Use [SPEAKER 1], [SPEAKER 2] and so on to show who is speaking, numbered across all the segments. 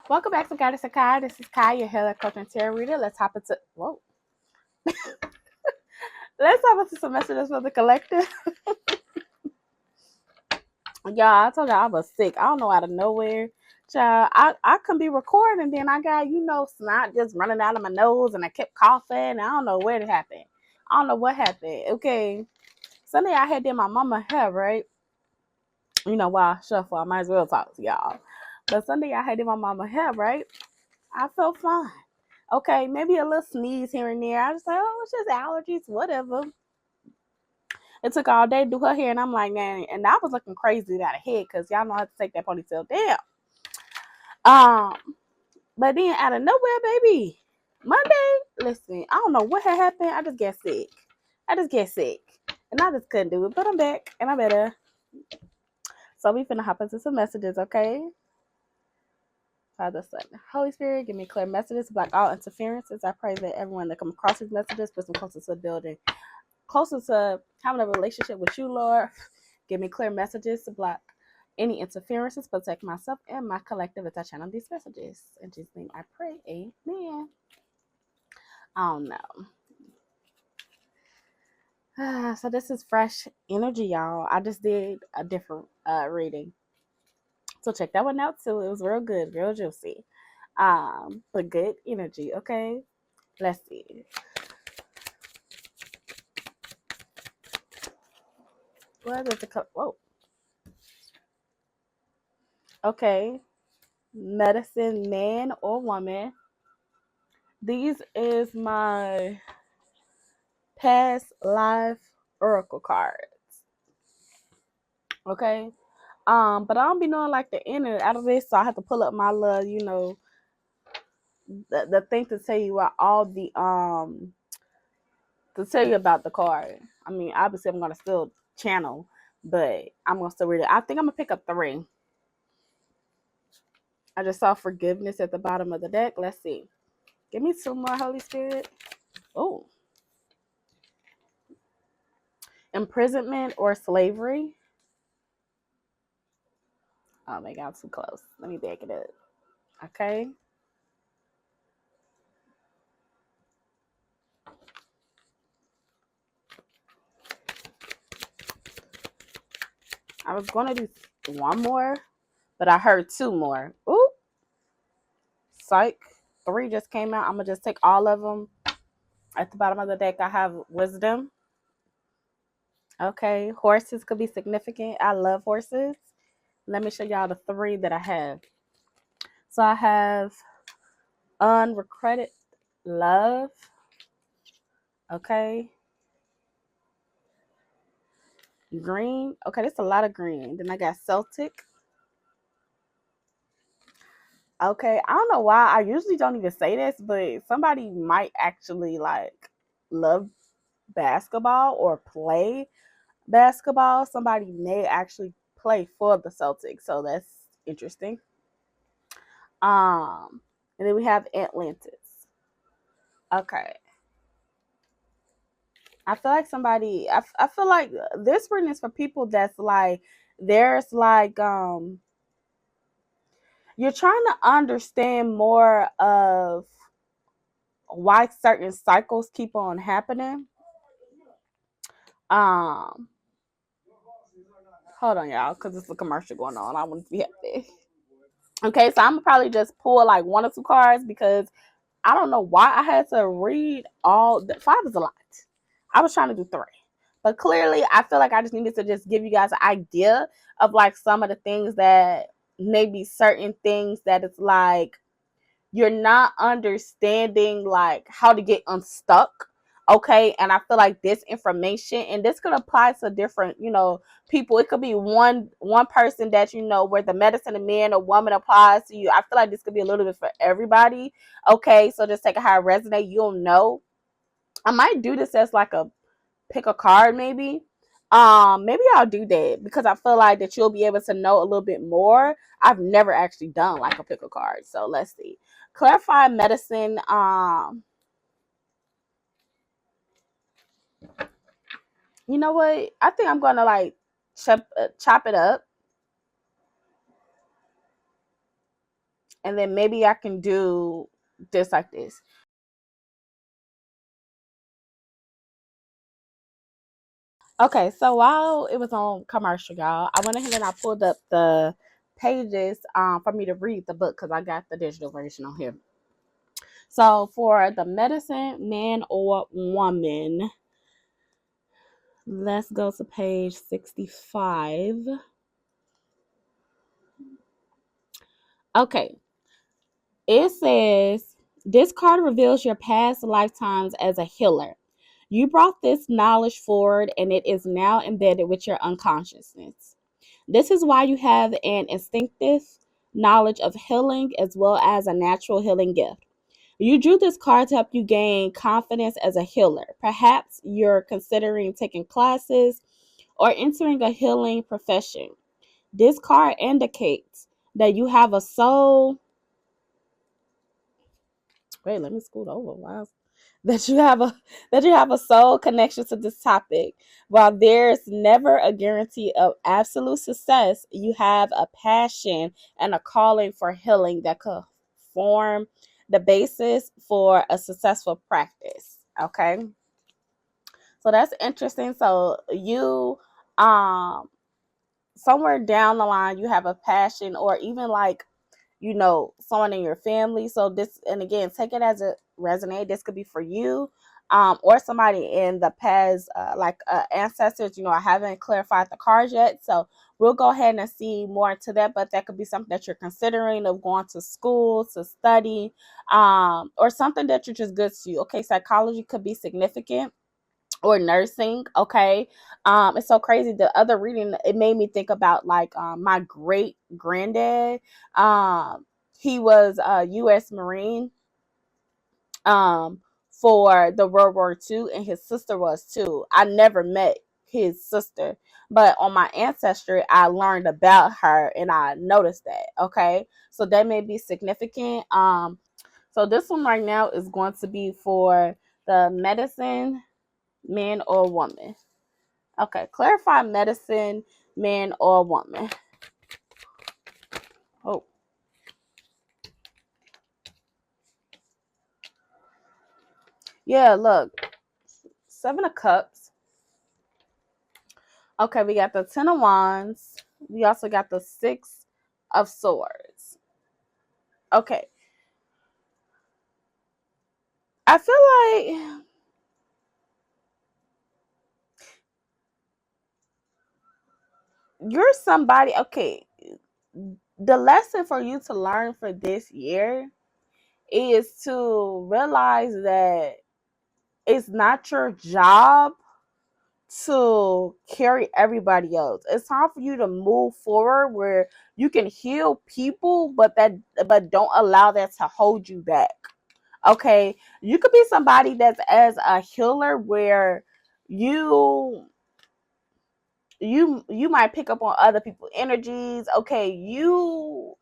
[SPEAKER 1] Welcome back to Guidance of Khi. This is Kai, your healer, coach, and tarot reader. Let's hop into some messages for the collective. Y'all, I told y'all I was sick. I don't know, out of nowhere. Child, I couldn't be recording, and then I got, snot just running out of my nose, and I kept coughing. And I don't know where it happened. I don't know what happened. Okay. Sunday I had did my mama hair, right? While I shuffle, I might as well talk to y'all. But Sunday I had did my mama hair, right? I felt fine. Okay, maybe a little sneeze here and there. I was like, oh, it's just allergies, whatever. It took all day to do her hair, and I'm like, man, and I was looking crazy out of head because y'all know how to take that ponytail down. But then out of nowhere, baby, Monday, listen, I don't know what had happened. I just get sick. And I just couldn't do it. But I'm back, and I'm better. So we finna hop into some messages, okay? Father, Son, Holy Spirit, give me clear messages to block all interferences. I pray that everyone that come across these messages puts them closer to the building, closer to having a relationship with you, Lord. Give me clear messages to block any interferences, protect myself and my collective as I channel these messages. In Jesus' name I pray, amen. I don't know. So this is fresh energy, y'all. I just did a different reading. So check that one out too. It was real good, real juicy. But good energy, okay? Let's see. What is the whoa? Okay. Medicine, man or woman. These is my past life oracle cards. Okay. But I don't be knowing like the inner out of this, so I have to pull up my little, the thing to tell you about all the to tell you about the card. I mean, obviously I'm gonna still channel, but I'm gonna still read it. I think I'm gonna pick up 3. I just saw forgiveness at the bottom of the deck. Let's see. Give me 2 more, Holy Spirit. Oh. Imprisonment or slavery. Oh my God, I'm too close. Let me back it up. Okay. I was gonna do 1 more, but I heard 2 more. Ooh. Psych. 3 just came out. I'm gonna just take all of them. At the bottom of the deck, I have wisdom. Okay. Horses could be significant. I love horses. Let me show y'all the 3 that I have. So I have unrequited love. Okay. Green. Okay, that's a lot of green. Then I got Celtic. Okay, I don't know why. I usually don't even say this, but somebody might actually like love basketball or play basketball. Somebody may actually play for the Celtics, so that's interesting. And then we have Atlantis. Okay. I feel like I feel like this reading is for people that's like, there's like, you're trying to understand more of why certain cycles keep on happening. Um, Hold on, y'all, because it's a commercial going on. I want to be happy. Okay, so I'm gonna probably just pull like 1 or 2 cards because I don't know why I had to read all. 5 is a lot. I was trying to do 3, but clearly I feel like I just needed to just give you guys an idea of like some of the things that maybe certain things that it's like you're not understanding like how to get unstuck. Okay, and I feel like this information, and this could apply to different people. It could be one person that where the medicine of man or woman applies to you. I feel like this could be a little bit for everybody. Okay, so just take it how it resonates. You'll know. I might do this as like a pick a card, maybe. Maybe I'll do that because I feel like that you'll be able to know a little bit more. I've never actually done like a pick a card, so let's see. Clarify medicine. You know what? I think I'm gonna like chop it up. And then maybe I can do this like this. Okay, so while it was on commercial, y'all, I went ahead and I pulled up the pages for me to read the book because I got the digital version on here. So for the medicine, man or woman, let's go to page 65. Okay, it says this card reveals your past lifetimes as a healer. You brought this knowledge forward and it is now embedded with your unconsciousness. This is why you have an instinctive knowledge of healing as well as a natural healing gift. You drew this card to help you gain confidence as a healer. Perhaps you're considering taking classes or entering a healing profession. This card indicates that you have a soul. Wait, let me scoot over. Wow. That you have a soul connection to this topic. While there's never a guarantee of absolute success, you have a passion and a calling for healing that could form the basis for a successful practice. Okay. So that's interesting. So you somewhere down the line you have a passion, or even like someone in your family. So this, and again, take it as a resonate. This could be for you, or somebody in the past, like ancestors. I haven't clarified the cards yet, so we'll go ahead and see more into that. But that could be something that you're considering of going to school to study, or something that you're just good to you. Okay, psychology could be significant, or nursing. Okay. It's so crazy. The other reading, it made me think about like my great granddad. He was a U.S. Marine um for the World War II, and his sister was too. I never met his sister, but on my ancestry I learned about her and I noticed that. Okay, so that may be significant. So this one right now is going to be for the medicine, man or woman. Okay, clarify medicine, man or woman. Oh, yeah, look. 7 of Cups. Okay, we got the 10 of Wands. We also got the 6 of Swords. Okay. I feel like you're somebody, okay. The lesson for you to learn for this year is to realize that it's not your job to carry everybody else. It's time for you to move forward where you can heal people, but don't allow that to hold you back. Okay, you could be somebody that's as a healer where you you might pick up on other people's energies. Okay, you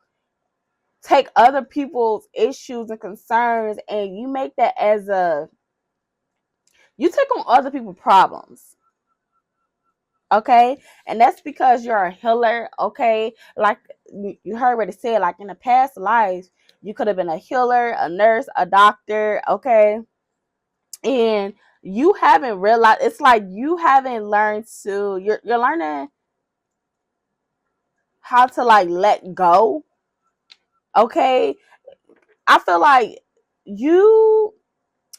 [SPEAKER 1] take other people's issues and concerns and you make that as a you take on other people's problems. Okay, and that's because you're a healer. Okay, like you heard what it said, like in the past life you could have been a healer, a nurse, a doctor. Okay, and you haven't realized, it's like you haven't learned to, you're learning how to like let go. Okay, I feel like you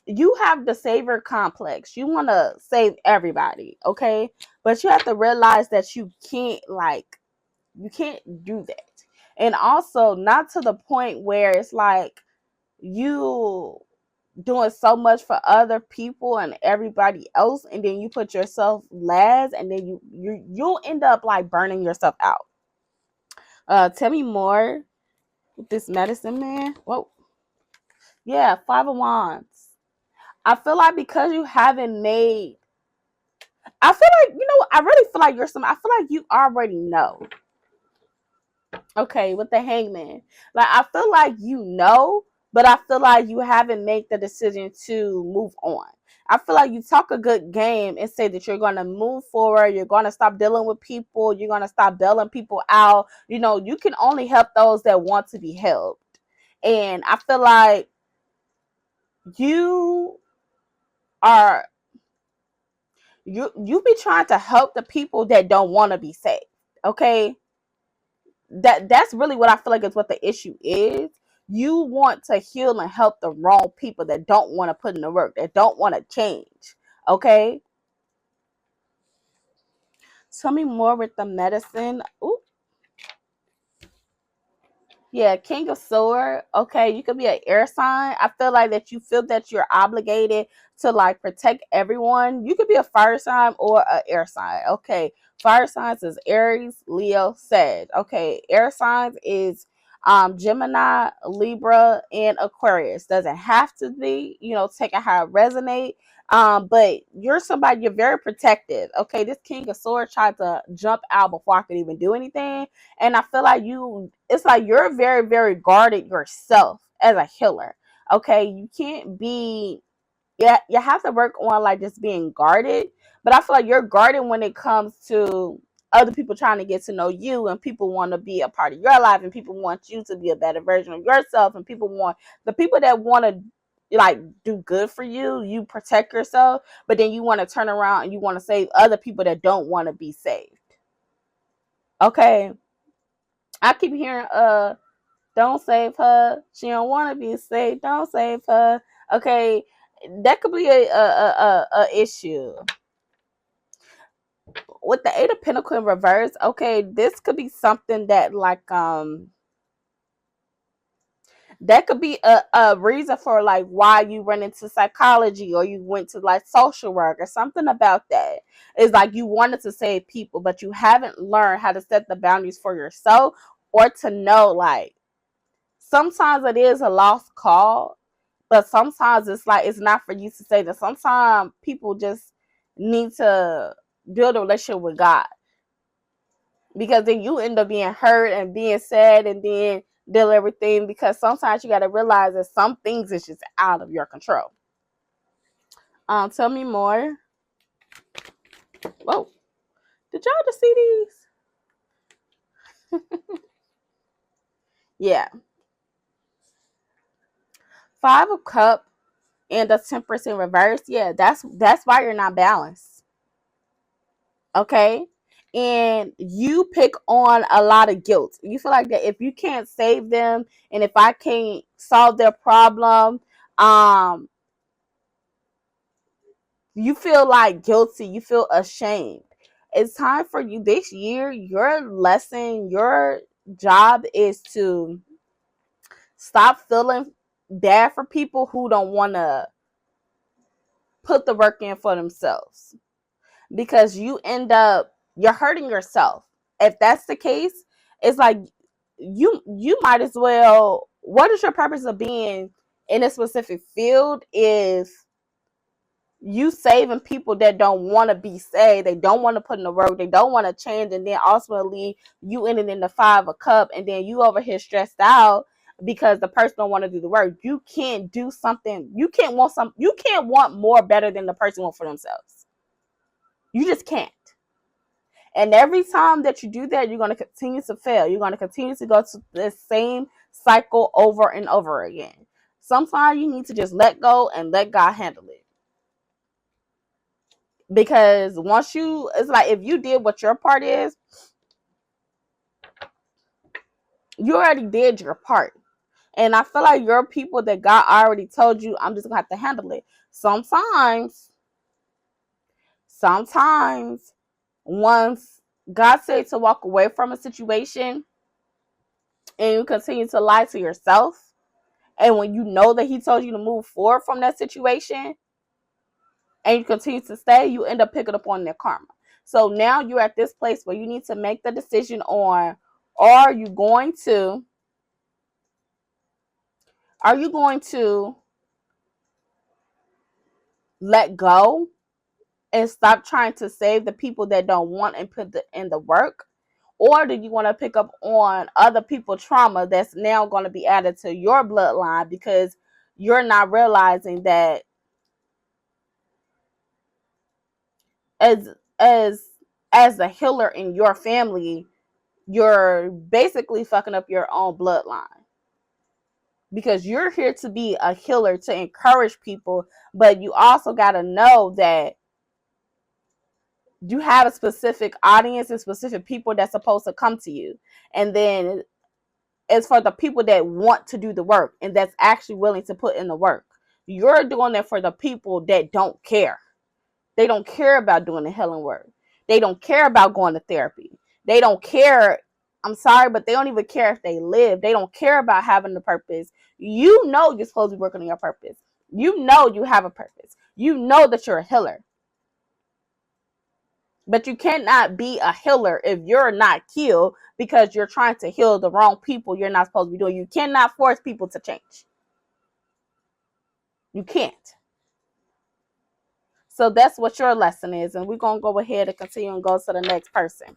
[SPEAKER 1] you have the savior complex. You want to save everybody. Okay, but you have to realize that you can't do that. And also not to the point where it's like you doing so much for other people and everybody else, and then you put yourself last, and then you'll end up like burning yourself out. Tell me more with this medicine man. Whoa. Yeah, 5 of Wands. I feel like because you haven't made, I feel like, I really feel like I feel like you already know. Okay, with the Hangman. Like, I feel like but I feel like you haven't made the decision to move on. I feel like you talk a good game and say that you're going to move forward. You're going to stop dealing with people. You're going to stop bailing people out. You can only help those that want to be helped. And I feel like you are you be trying to help the people that don't want to be saved. Okay? That's really what I feel like is what the issue is. You want to heal and help the wrong people that don't want to put in the work, that don't want to change. Okay? Tell me more with the medicine. Ooh. Yeah, King of Sword. Okay, you could be an air sign. I feel like that you feel that you're obligated to like protect everyone. You could be a fire sign or an air sign. Okay, fire signs is Aries, Leo, Sag. Okay, air signs is Gemini, Libra, and Aquarius. Doesn't have to be, take it how it resonate. But you're somebody, you're very protective. Okay, this King of Swords tried to jump out before I could even do anything. And I feel like it's like you're very, very guarded yourself as a healer. Okay, you can't be, yeah, you have to work on like just being guarded. But I feel like you're guarded when it comes to other people trying to get to know you, and people want to be a part of your life, and people want you to be a better version of yourself, and the people that want to like do good for you, you protect yourself, but then you want to turn around and you want to save other people that don't want to be saved. Okay. I keep hearing don't save her. She don't want to be saved. Don't save her. Okay, that could be a issue with the Eight of Pentacles in reverse. Okay, this could be something that like that could be a reason for like why you went into psychology or you went to like social work or something about that. It's like you wanted to save people, but you haven't learned how to set the boundaries for yourself or to know like sometimes it is a lost cause, but sometimes it's like it's not for you to say that. Sometimes people just need to build a relationship with God, because then you end up being hurt and being sad and then deal everything, because sometimes you got to realize that some things is just out of your control. Tell me more. Whoa, did y'all just see these? Yeah, Five of Cups and the Temperance in reverse. Yeah, that's why you're not balanced. Okay, and you pick on a lot of guilt. You feel like that if you can't save them and if I can't solve their problem, you feel like guilty, you feel ashamed. It's time for you this year. Your lesson, your job is to stop feeling bad for people who don't want to put the work in for themselves, because you're hurting yourself. If that's the case, it's like you might as well, what is your purpose of being in a specific field if you saving people that don't want to be saved, they don't want to put in the work, they don't want to change, and then ultimately you ended in the Five of Cups, and then you over here stressed out because the person don't want to do the work. You can't do something, you can't want more better than the person want for themselves. You just can't. And every time that you do that, you're going to continue to fail. You're going to continue to go to the same cycle over and over again. Sometimes you need to just let go and let God handle it. Because it's like if you did what your part is, you already did your part. And I feel like you're people that God already told you, I'm just going to have to handle it. Sometimes, once God said to walk away from a situation and you continue to lie to yourself, and when you know that he told you to move forward from that situation and you continue to stay, you end up picking up on their karma. So now you're at this place where you need to make the decision on, are you going to let go and stop trying to save the people that don't want and put in the work? Or do you want to pick up on other people's trauma that's now going to be added to your bloodline because you're not realizing that as as as a healer in your family, you're basically fucking up your own bloodline. because you're here to be a healer, to encourage people, but you also got to know that you have a specific audience and specific people that's supposed to come to you. And then it's for the people that want to do the work and that's actually willing to put in the work. You're doing it for the people that don't care. They don't care about doing the healing work. They don't care about going to therapy. They don't care. I'm sorry, but they don't even care if they live. They don't care about having the purpose. You know you're supposed to be working on your purpose. You know you have a purpose. You know that you're a healer. But you cannot be a healer if you're not healed because you're trying to heal the wrong people you're not supposed to be doing. You cannot force people to change. You can't. So that's what your lesson is. And we're going to go ahead and continue and go to the next person.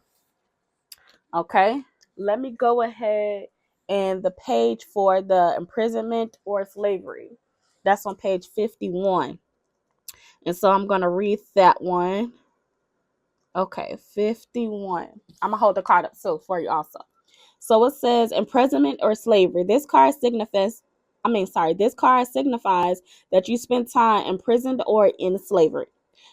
[SPEAKER 1] Okay. Let me go ahead and the page for the imprisonment or slavery. That's on page 51. And so I'm going to read that one. Okay, 51. I'm going to hold the card up so for you also. So it says imprisonment or slavery. This card signifies that you spent time imprisoned or in slavery.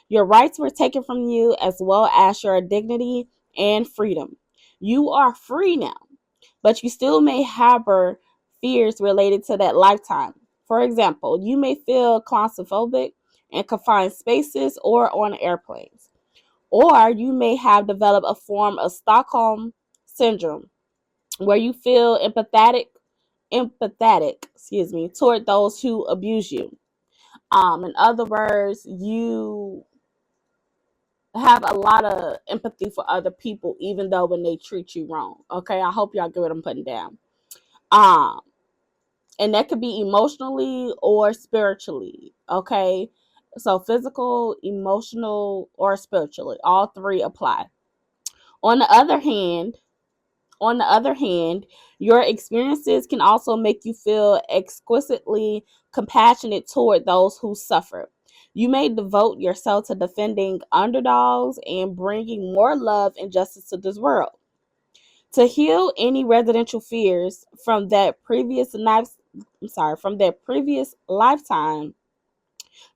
[SPEAKER 1] Your rights were taken from you as well as your dignity and freedom. You are free now, but you still may harbor fears related to that lifetime. For example, you may feel claustrophobic in confined spaces or on airplanes. Or you may have developed a form of Stockholm syndrome where you feel empathetic, toward those who abuse you. In other words, you have a lot of empathy for other people, even though when they treat you wrong. Okay, I hope y'all get what I'm putting down. And that could be emotionally or spiritually. Okay, so physical, emotional, or spiritually, all three apply. On the other hand, your experiences can also make you feel exquisitely compassionate toward those who suffer. You may devote yourself to defending underdogs and bringing more love and justice to this world. To heal any residential fears from that previous lifetime,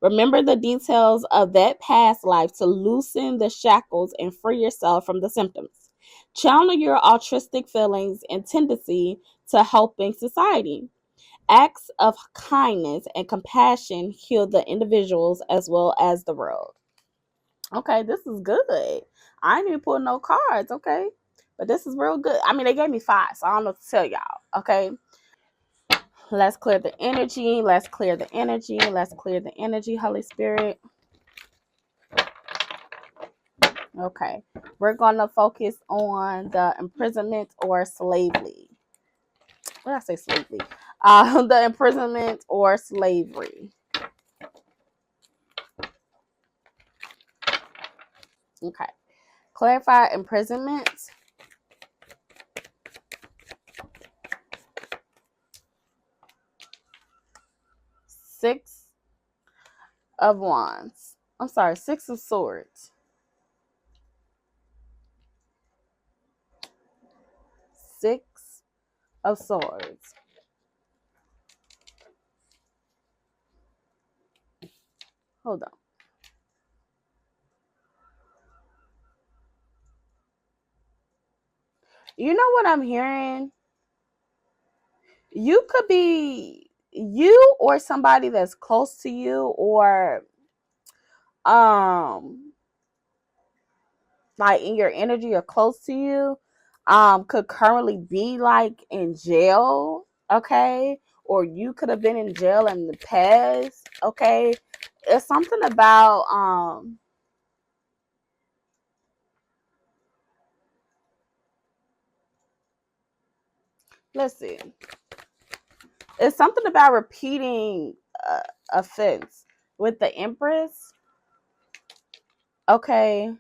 [SPEAKER 1] remember the details of that past life to loosen the shackles and free yourself from the symptoms. Channel your altruistic feelings and tendency to helping society. Acts of kindness and compassion heal the individuals as well as the world. Okay, this is good. I ain't even pulling no cards, okay? But this is real good. I mean, they gave me 5, so I don't know what to tell y'all, okay? Let's clear the energy. Let's clear the energy. Let's clear the energy, Holy Spirit. Okay, we're going to focus on the imprisonment or slavery. What did I say, slavery? The imprisonment or slavery. Okay, clarify imprisonment. Six of Wands. I'm sorry, 6 of Swords. 6 of Swords. Hold on. You know what I'm hearing? You could be you or somebody that's close to you, or like in your energy or close to you, could currently be like in jail, okay? Or you could have been in jail in the past, okay? It's something about let's see. It's something about repeating offense with the Empress. Okay.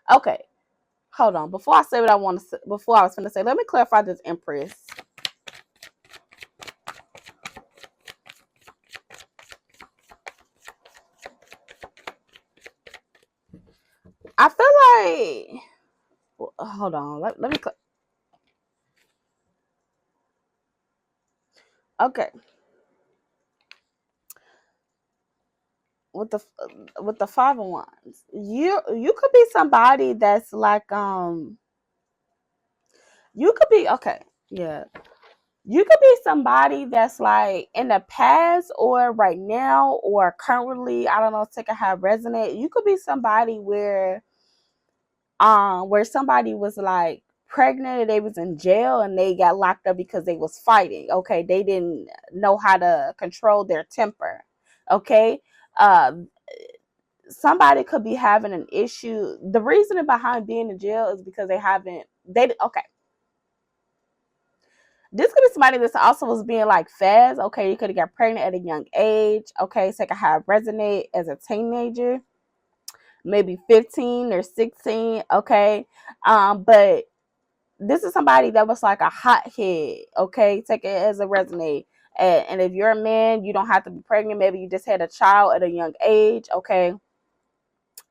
[SPEAKER 1] Okay. Hold on. Before I say what I want to say, before I was going to say, let me clarify this Empress. I feel like, hold on. Let me. Okay. With the Five of Wands, you could be somebody that's like you could be okay. Yeah. You could be somebody that's like in the past or right now or currently, I don't know, take a how resonate. You could be somebody where somebody was like pregnant and they was in jail and they got locked up because they was fighting. Okay, they didn't know how to control their temper. Okay. Uh Somebody could be having an issue. The reason behind being in jail is because they okay. This could be somebody that also was being like fast. Okay, you could have got pregnant at a young age. Okay, so I could have resonate as a teenager, maybe 15 or 16. Okay, but this is somebody that was like a hothead. Okay, take it as a resonate. And if you're a man, you don't have to be pregnant. Maybe you just had a child at a young age. Okay,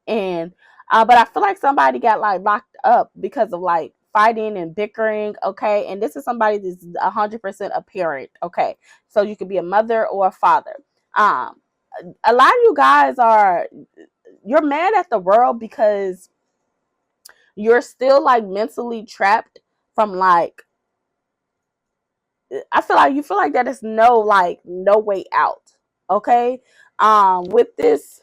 [SPEAKER 1] and but I feel like somebody got like locked up because of like fighting and bickering. Okay, and this is somebody that's 100% a parent. Okay, so you could be a mother or a father. um a lot of you guys you're mad at the world because you're still like mentally trapped from like, I feel like you feel like that is no way out. Okay, with this,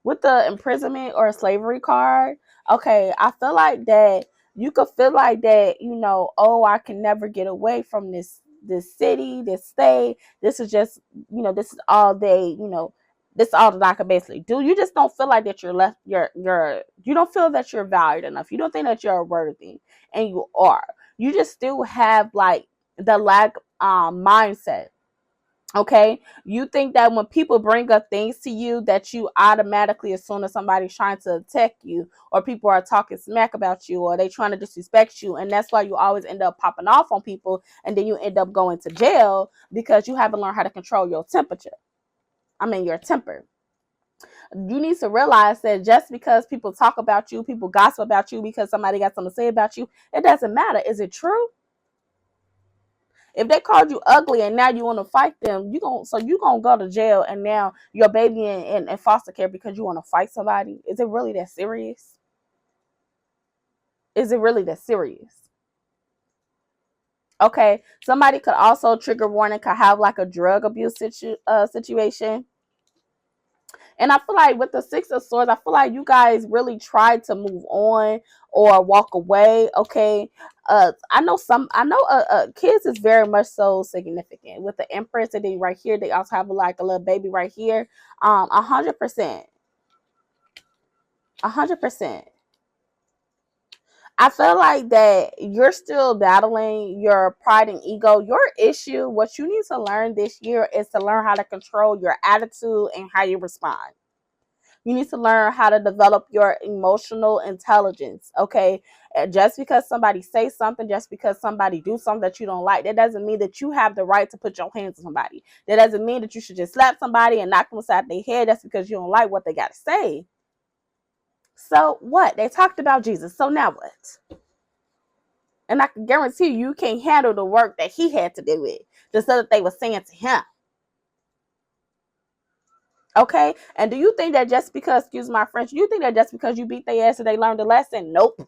[SPEAKER 1] with the imprisonment or slavery card, okay, I feel like that you could feel like that, oh, I can never get away from this city, this state. This is just, this is all this is all that I can basically do. You just don't feel like that you don't feel that you're valued enough. You don't think that you're worthy, and you are. You just still have like the lack mindset. Okay, you think that when people bring up things to you that you automatically, as soon as somebody's trying to attack you or people are talking smack about you or they trying to disrespect you, and that's why you always end up popping off on people, and then you end up going to jail because you haven't learned how to control your your temper. You need to realize that just because people talk about you, people gossip about you because somebody got something to say about you, it doesn't matter. Is it true? If they called you ugly and now you want to fight them, you gonna go to jail, and now your baby in foster care because you want to fight somebody. Is it really that serious? Is it really that serious? Okay, somebody could also, trigger warning, could have like a drug abuse situation. And I feel like with the Six of Swords, I feel like you guys really tried to move on or walk away. Okay. I know kids is very much so significant. With the Empress, and then right here, they also have like a little baby right here. 100%. 100%. I feel like that you're still battling your pride and ego. Your issue, what you need to learn this year is to learn how to control your attitude and how you respond. You need to learn how to develop your emotional intelligence. Okay, just because somebody say something, just because somebody do something that you don't like, that doesn't mean that you have the right to put your hands on somebody. That doesn't mean that you should just slap somebody and knock them aside their head. That's because you don't like what they got to say. So what? They talked about Jesus. So now what? And I can guarantee you can't handle the work that he had to do with the stuff that they were saying to him. Okay? And do you think that just because, excuse my French, you think that just because you beat their ass and they learned a lesson? Nope.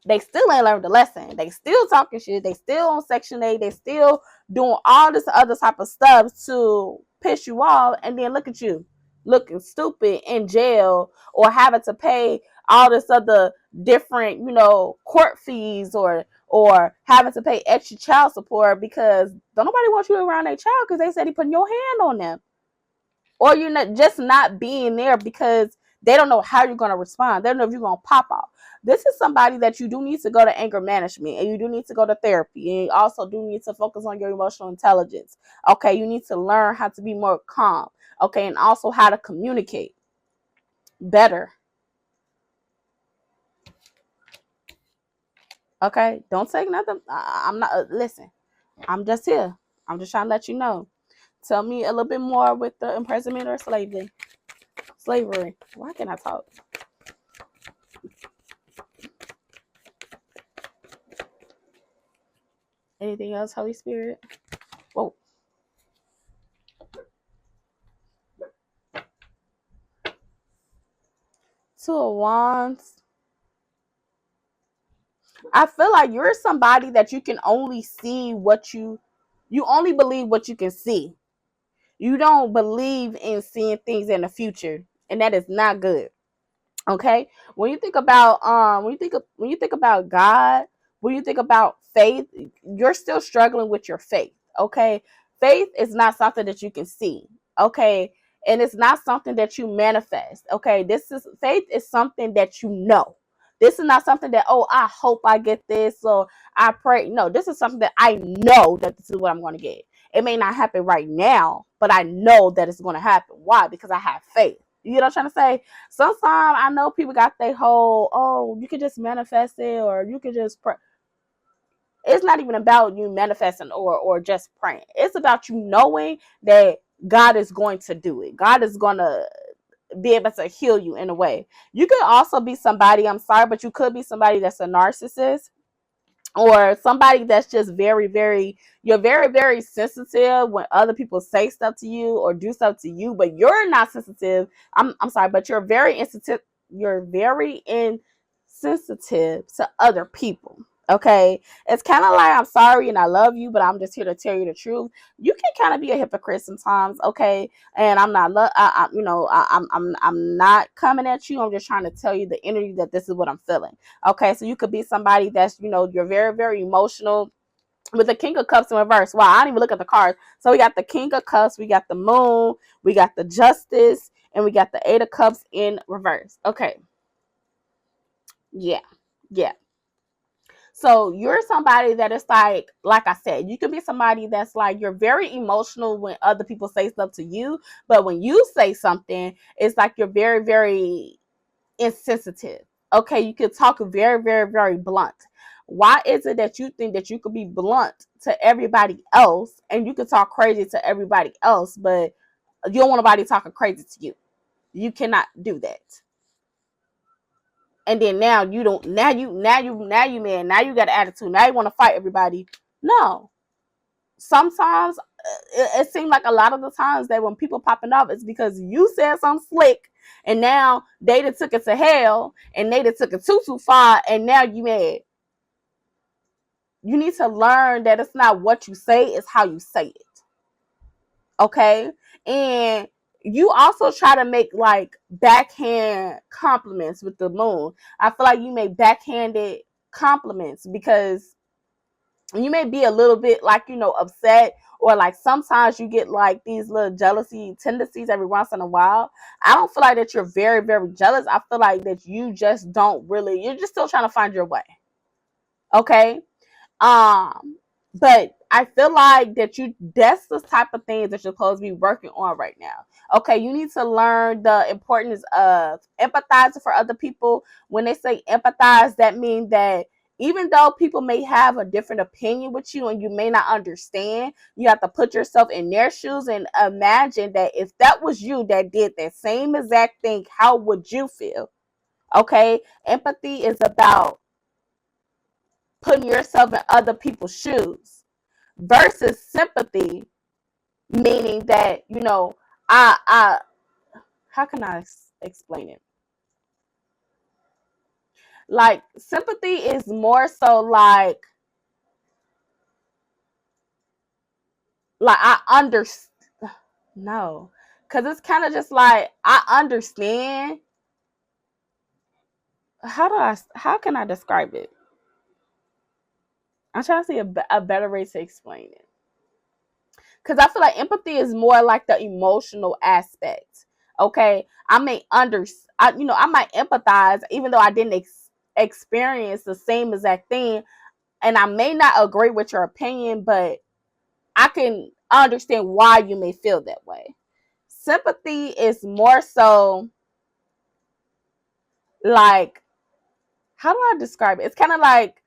[SPEAKER 1] They still ain't learned the lesson. They still talking shit. They still on Section 8. They still doing all this other type of stuff to piss you off. And then look at you looking stupid in jail or having to pay all this other different, court fees or having to pay extra child support because don't nobody want you around their child because they said he putting your hand on them. Or you're not being there because they don't know how you're going to respond. They don't know if you're going to pop off. This is somebody that you do need to go to anger management, and you do need to go to therapy, and you also do need to focus on your emotional intelligence. Okay, you need to learn how to be more calm. Okay, and also how to communicate better. Okay, don't take nothing. I'm not. Listen, I'm just here. I'm just trying to let you know. Tell me a little bit more with the imprisonment or slavery. Slavery. Why can't I talk? Anything else, Holy Spirit? Whoa. Two of Wands. I feel like you're somebody that you can only see what you only believe what you can see. You don't believe in seeing things in the future, and that is not good. Okay, when you think about when you think about God, when you think about faith, you're still struggling with your faith. Okay, faith is not something that you can see. Okay, and it's not something that you manifest. Okay, this is faith is something that you know. This is not something that, oh, I hope I get this or I pray. No, this is something that I know that this is what I'm going to get. It may not happen right now, but I know that it's going to happen. Why? Because I have faith. You know what I'm trying to say? Sometimes I know people got their whole, oh, you can just manifest it or you can just pray. It's not even about you manifesting or just praying. It's about you knowing that God is going to do it. God is going to be able to heal you in a way. You could also be somebody, I'm sorry, but you could be somebody that's a narcissist. Or somebody that's just you're very sensitive when other people say stuff to you or do stuff to you, but you're not sensitive. I'm sorry, but you're very insensitive. You're very insensitive to other people. Okay, it's kind of like, I'm sorry and I love you, but I'm just here to tell you the truth. You can kind of be a hypocrite sometimes, okay? And I'm not, I'm not coming at you. I'm just trying to tell you the energy that this is what I'm feeling. Okay, so you could be somebody that's, you're very emotional. With the King of Cups in reverse. Wow, I didn't even look at the cards. So we got the King of Cups, we got the Moon, we got the Justice, and we got the Eight of Cups in reverse. Okay. Yeah. So you're somebody that is like I said, you can be somebody that's like, you're very emotional when other people say stuff to you, but when you say something, it's like you're very insensitive. Okay, you can talk very blunt. Why is it that you think that you could be blunt to everybody else and you can talk crazy to everybody else, but you don't want nobody talking crazy to you? You cannot do that. And then now you don't, now you man, now you got an attitude. Now you want to fight everybody. No. Sometimes it seems like a lot of the times that when people popping off, it's because you said something slick and now they done took it to hell and they done took it too far and now you mad. You need to learn that it's not what you say, it's how you say it. Okay? And you also try to make like backhand compliments with the Moon. I feel like you make backhanded compliments because you may be a little bit like, upset, or like sometimes you get like these little jealousy tendencies every once in a while. I don't feel like that you're very jealous. I feel like that you just don't really, you're just still trying to find your way. Okay? But I feel like that's the type of things that you're supposed to be working on right now. Okay, you need to learn the importance of empathizing for other people. When they say empathize, that means that even though people may have a different opinion with you and you may not understand, you have to put yourself in their shoes and imagine that if that was you that did that same exact thing, how would you feel? Okay, empathy is about putting yourself in other people's shoes versus sympathy, meaning that, I how can I explain it? Like, sympathy is more so like I understand. No, because it's kind of just like, I understand. How can I describe it? I'm trying to see a better way to explain it. Because I feel like empathy is more like the emotional aspect. Okay, I may I might empathize even though I didn't experience the same exact thing, and I may not agree with your opinion, but I can understand why you may feel that way. Sympathy is more so like, how do I describe it? It's kind of like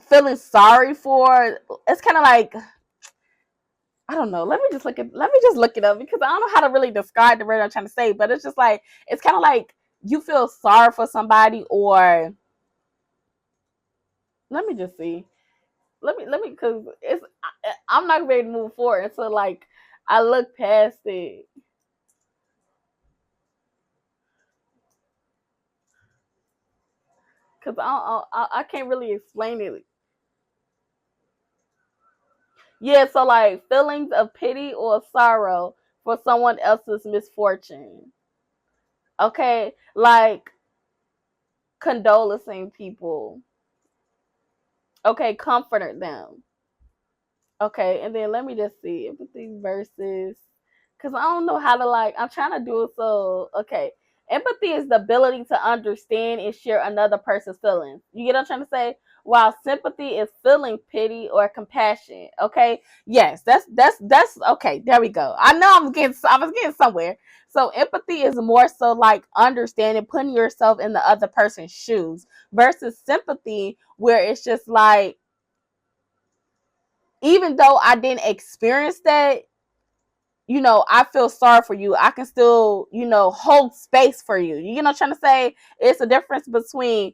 [SPEAKER 1] feeling sorry for. It's kind of like, I don't know. Let me just look it up because I don't know how to really describe the word I'm trying to say. But it's just like, it's kind of like you feel sorry for somebody, or let me just see. let me, because I'm not ready to move forward until like I look past it. Because I can't really explain it. Yeah, so like feelings of pity or sorrow for someone else's misfortune. Okay, like condoling people. Okay, comforting them. Okay, and then let me just see empathy versus, because I don't know how to like. I'm trying to do it so okay. Empathy is the ability to understand and share another person's feelings. You get what I'm trying to say? While sympathy is feeling pity or compassion. Okay, yes, that's okay. There we go. I know I was getting somewhere. So empathy is more so like understanding, putting yourself in the other person's shoes, versus sympathy, where it's just like, even though I didn't experience that, I feel sorry for you. I can still, hold space for you. You know what I'm trying to say? It's a difference between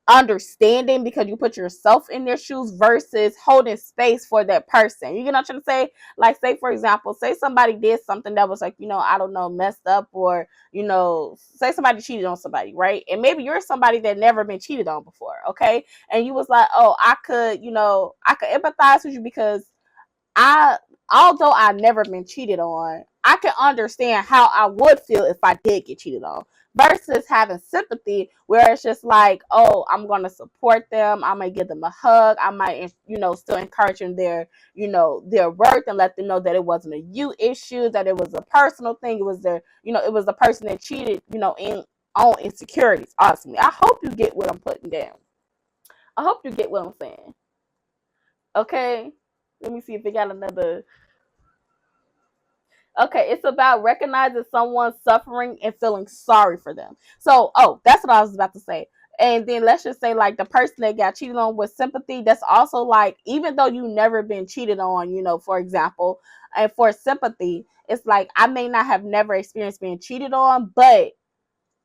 [SPEAKER 1] understanding because you put yourself in their shoes versus holding space for that person. You know what I'm trying to say? Like, say, for example, say somebody did something that was like, I don't know, messed up, or, say somebody cheated on somebody, right? And maybe you're somebody that never been cheated on before, okay? And you was like, oh, I could empathize with you because I, although I never been cheated on, I can understand how I would feel if I did get cheated on. Versus having sympathy, where it's just like, oh, I'm gonna support them. I might give them a hug. I might, still encourage them their worth, and let them know that it wasn't a you issue, that it was a personal thing. It was it was the person that cheated, in on insecurities. Ultimately, I hope you get what I'm putting down. I hope you get what I'm saying. Okay, let me see if they got another. Okay, it's about recognizing someone's suffering and feeling sorry for them. So, oh, that's what I was about to say. And then let's just say, like, the person that got cheated on with sympathy, that's also like, even though you never been cheated on, for example, and for sympathy, it's like, I may not have never experienced being cheated on, but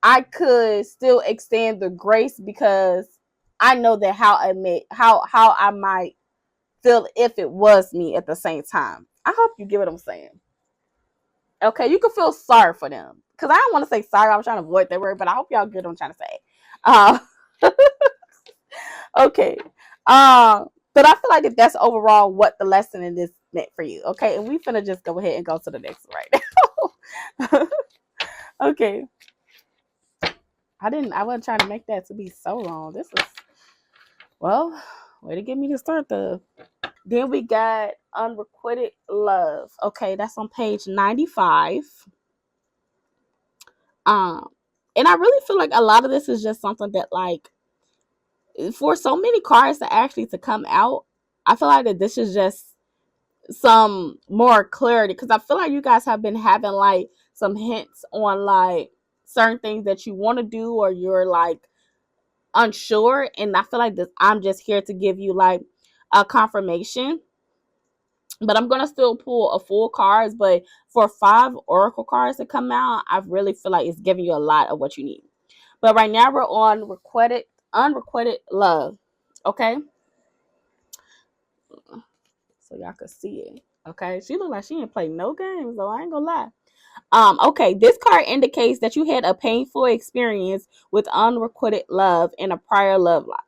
[SPEAKER 1] I could still extend the grace because I know that how I might feel if it was me at the same time. I hope you get what I'm saying. Okay, you can feel sorry for them. Because I don't want to say sorry. I'm trying to avoid that word, but I hope y'all get what I'm trying to say. Uh, okay. But I feel like that's overall what the lesson in this meant for you. Okay, and we finna just go ahead and go to the next one right now. Okay. I wasn't trying to make that to be so long. This is, well, way to get me to start the. Then we got Unrequited Love. Okay, that's on page 95. Um, and I really feel like a lot of this is just something that, like, for so many cards to come out, I feel like that this is just some more clarity, because I feel like you guys have been having like some hints on like certain things that you want to do, or you're like unsure, and I feel like this, I'm just here to give you like a confirmation. But I'm gonna still pull a full cards, but for 5 oracle cards to come out, I really feel like it's giving you a lot of what you need. But right now we're on unrequited love. Okay, so y'all could see it. Okay, she look like she didn't play no games, though. I ain't gonna lie. Okay, this card indicates that you had a painful experience with unrequited love in a prior love life.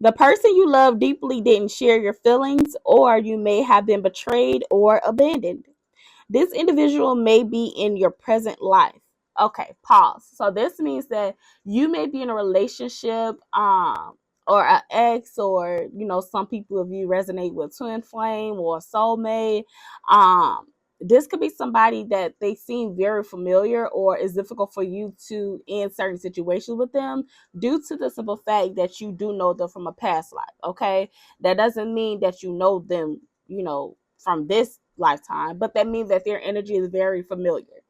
[SPEAKER 1] The person you love deeply didn't share your feelings, or you may have been betrayed or abandoned. This individual may be in your present life. Okay, pause. So this means that you may be in a relationship, or an ex, or some people of you resonate with twin flame or soulmate. This could be somebody that they seem very familiar, or is difficult for you to end certain situations with them due to the simple fact that you do know them from a past life. Okay, that doesn't mean that you know them, from this lifetime, but that means that their energy is very familiar.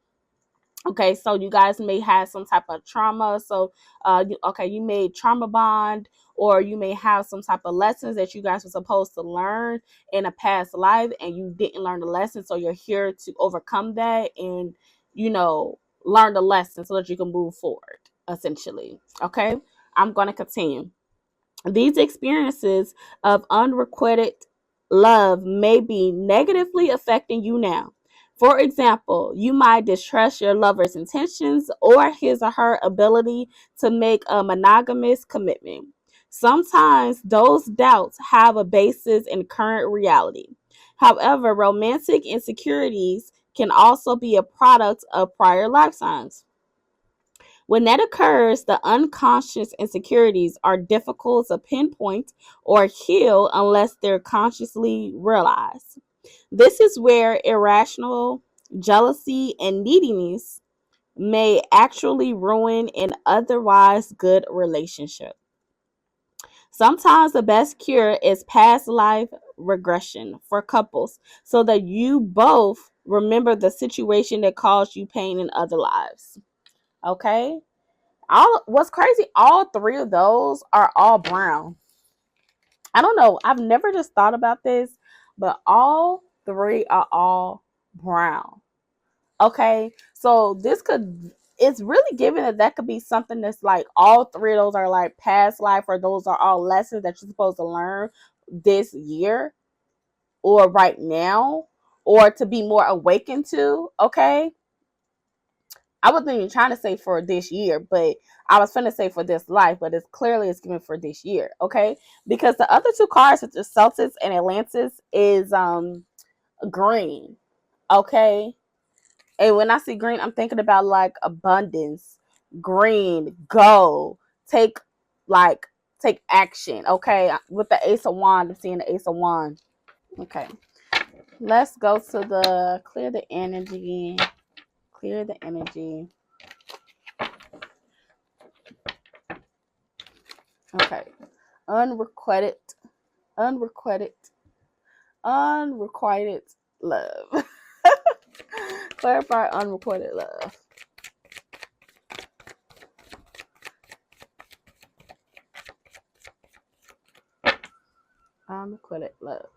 [SPEAKER 1] Okay, so you guys may have some type of trauma. So, you may trauma bond, or you may have some type of lessons that you guys were supposed to learn in a past life, and you didn't learn the lesson. So you're here to overcome that, and learn the lesson so that you can move forward. Essentially, okay. I'm gonna continue. These experiences of unrequited love may be negatively affecting you now. For example, you might distrust your lover's intentions or his or her ability to make a monogamous commitment. Sometimes those doubts have a basis in current reality. However, romantic insecurities can also be a product of prior lifetimes. When that occurs, the unconscious insecurities are difficult to pinpoint or heal unless they're consciously realized. This is where irrational jealousy and neediness may actually ruin an otherwise good relationship. Sometimes the best cure is past life regression for couples so that you both remember the situation that caused you pain in other lives. Okay? All what's crazy, all three of those are all brown. I don't know. I've never just thought about this, but all three are all brown. Okay. So this could it's really given that could be something that's like all three of those are like past life, or those are all lessons that you're supposed to learn this year or right now, or to be more awakened to. Okay. I wasn't even trying to say for this year, but I was finna say for this life, but it's given for this year, okay? Because the other two cards, which are Celtics and Atlantis, is green, okay? And when I see green, I'm thinking about like abundance, green, go, take like take action, okay? With the Ace of Wands, I'm seeing the Ace of Wands. Okay. Let's go to the clear the energy. Clear the energy. Okay. Unrequited, unrequited, unrequited love. Clarify unrequited love. Unrequited love.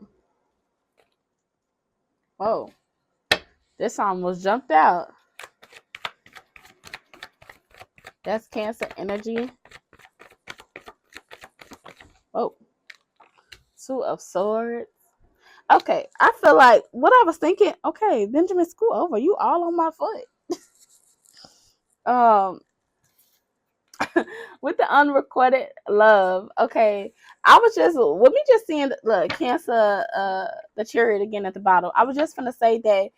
[SPEAKER 1] Oh, this almost jumped out. That's Cancer energy. Oh, Two of Swords. Okay, I feel like what I was thinking. Okay, Benjamin, school over. You all on my foot. Um, with the unrequited love. Okay, I was just with me just seeing the Cancer, the chariot again at the bottom. I was just gonna say that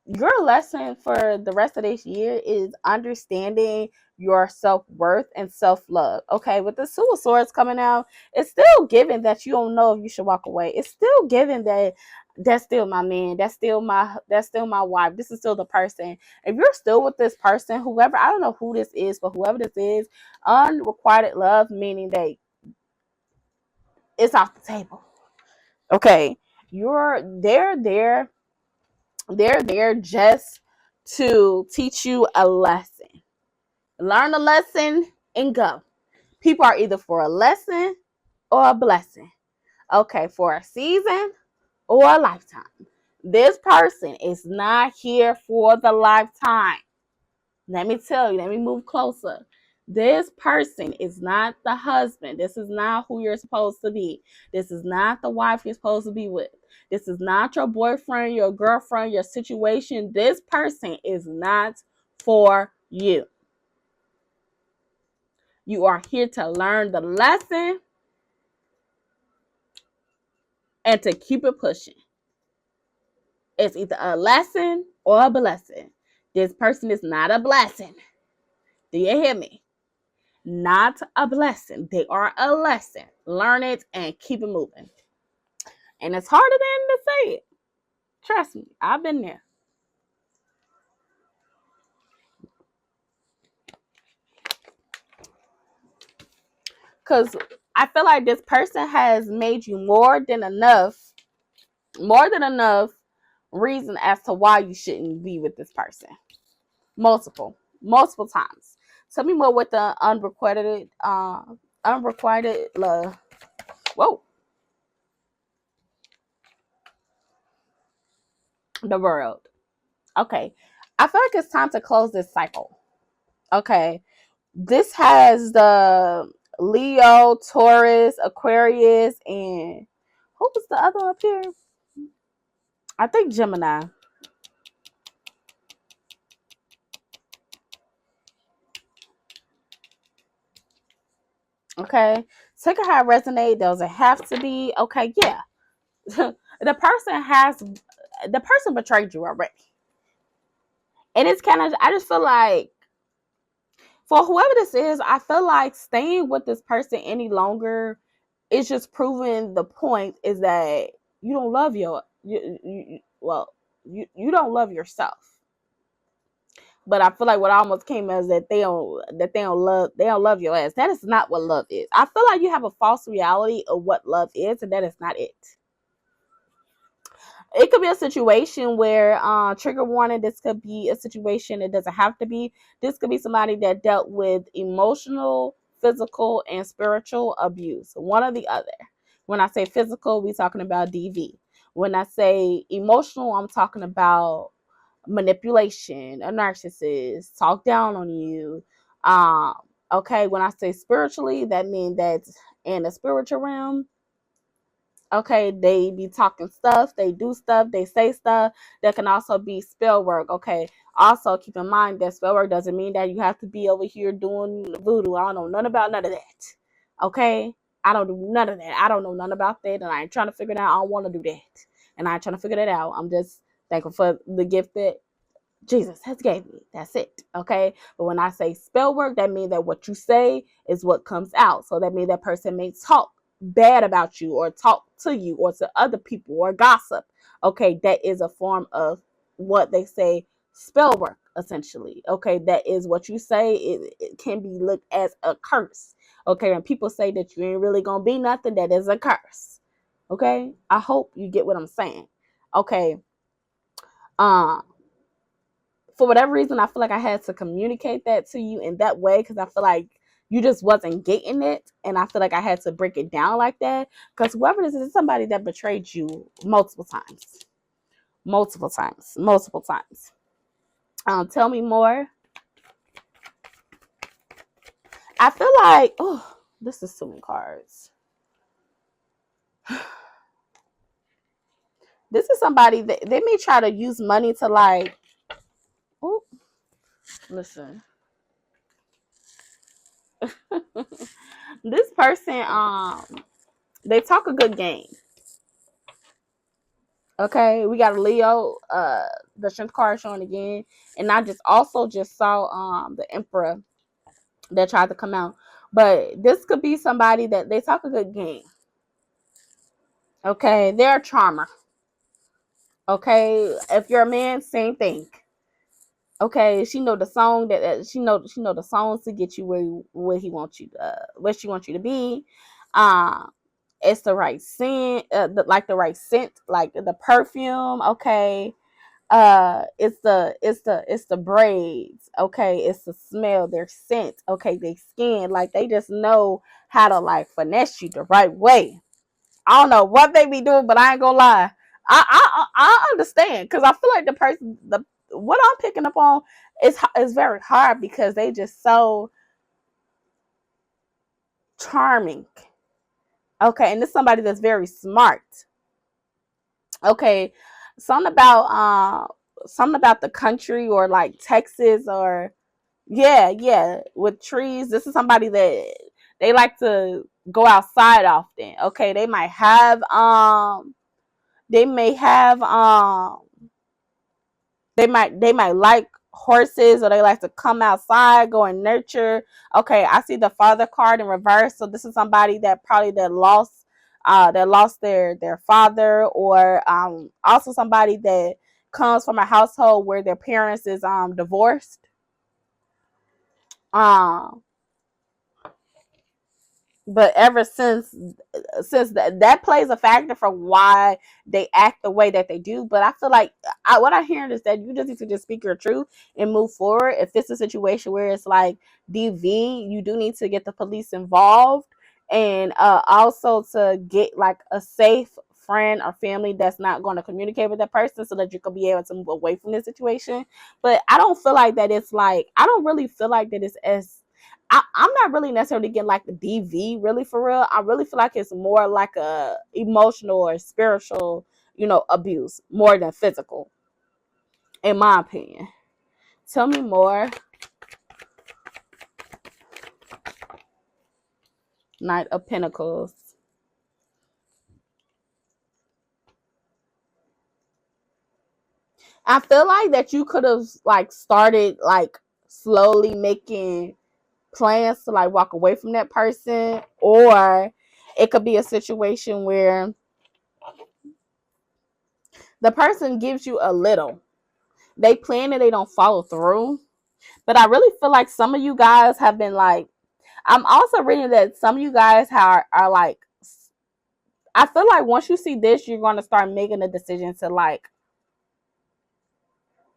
[SPEAKER 1] your lesson for the rest of this year is understanding your self-worth and self-love. Okay, with the Two of Swords coming out, it's still given that you don't know if you should walk away. It's still given that that's still my man, that's still my wife, this is still the person. If you're still with this person, whoever, I don't know who this is, but whoever this is, unrequited love, meaning that it's off the table. Okay, they're there just to teach you a lesson. Learn a lesson and go. People are either for a lesson or a blessing. Okay, for a season or a lifetime. This person is not here for the lifetime. Let me tell you, let me move closer. This person is not the husband. This is not who you're supposed to be. This is not the wife you're supposed to be with. This is not your boyfriend, your girlfriend, your situation. This person is not for you. You are here to learn the lesson and to keep it pushing. It's either a lesson or a blessing. This person is not a blessing. Do you hear me? Not a blessing. They are a lesson. Learn it and keep it moving. And it's harder than to say it. Trust me, I've been there. Because I feel like this person has made you more than enough reason as to why you shouldn't be with this person. Multiple times. Tell me more with the unrequited love. Whoa. The world. Okay. I feel like it's time to close this cycle. Okay. This has the Leo, Taurus, Aquarius, and who was the other up here? I think Gemini. Okay. Take it how it resonate. Does it have to be? Okay, yeah. the person betrayed you already. And it's kind of, I just feel like for whoever this is, I feel like staying with this person any longer is just proving the point is that you don't love you don't love yourself. But I feel like what almost came as that they don't love your ass. That is not what love is. I feel like you have a false reality of what love is, and that is not it. It could be a situation where trigger warning, this could be a situation, it doesn't have to be. This could be somebody that dealt with emotional, physical, and spiritual abuse, one or the other. When I say physical, we're talking about DV. When I say emotional, I'm talking about manipulation, a narcissist, talk down on you. Okay, when I say spiritually, that means that in the spiritual realm, okay, they be talking stuff, they do stuff, they say stuff. That can also be spell work. Okay, also keep in mind that spell work doesn't mean that you have to be over here doing voodoo. I don't know none about none of that. Okay, I don't do none of that. I don't know none about that, and I ain't trying to figure it out. I don't want to do that, and I ain't trying to figure that out. I'm just thankful for the gift that Jesus has gave me. That's it. Okay. But when I say spell work, that means that what you say is what comes out. So that means that person may talk bad about you or talk to you or to other people or gossip. Okay. That is a form of what they say spell work, essentially. Okay. That is what you say. It can be looked as a curse. Okay. And people say that you ain't really going to be nothing, that is a curse. Okay. I hope you get what I'm saying. Okay. Um, for whatever reason, I feel like I had to communicate that to you in that way because I feel like you just wasn't getting it. And I feel like I had to break it down like that because whoever this is somebody that betrayed you multiple times. Multiple times. Multiple times. Tell me more. I feel like, oh, this is too many cards. This is somebody that they may try to use money to like, oh, listen. This person, they talk a good game. Okay, we got a Leo, the strength card showing again, and I just also just saw the Emperor that tried to come out. But this could be somebody that they talk a good game. Okay, they're a charmer. Okay, if you're a man, same thing. Okay, she know the song that she know the songs to get you where he wants you where she wants you to be. Um, it's the right scent, like the right scent, like the perfume. Okay, it's the braids. Okay, it's the smell, their scent. Okay, they skin, like they just know how to like finesse you the right way. I don't know what they be doing, but I ain't gonna lie. I understand because I feel like the what I'm picking up on is very hard because they just so charming. Okay, and this is somebody that's very smart. Okay, something about the country or like Texas or yeah, with trees. This is somebody that they like to go outside often. Okay, they may have they might like horses or they like to come outside, go and nurture. Okay, I see the father card in reverse. So this is somebody that probably that lost their father, or also somebody that comes from a household where their parents is divorced. Um but ever since that plays a factor for why they act the way that they do. But I feel like what I'm hearing is that you just need to just speak your truth and move forward. If it's a situation where it's like DV, you do need to get the police involved, and also to get like a safe friend or family that's not going to communicate with that person so that you can be able to move away from this situation. But I don't feel like that it's like, I don't really feel like that it's as I'm not really necessarily getting like the DV really for real. I really feel like it's more like a emotional or spiritual, abuse more than physical, in my opinion. Tell me more. Knight of Pentacles. I feel like that you could have like started like slowly making plans to like walk away from that person, or it could be a situation where the person gives you a little, they plan and they don't follow through. But I really feel like some of you guys have been like, I'm also reading that some of you guys are like, I feel like once you see this, you're going to start making a decision to like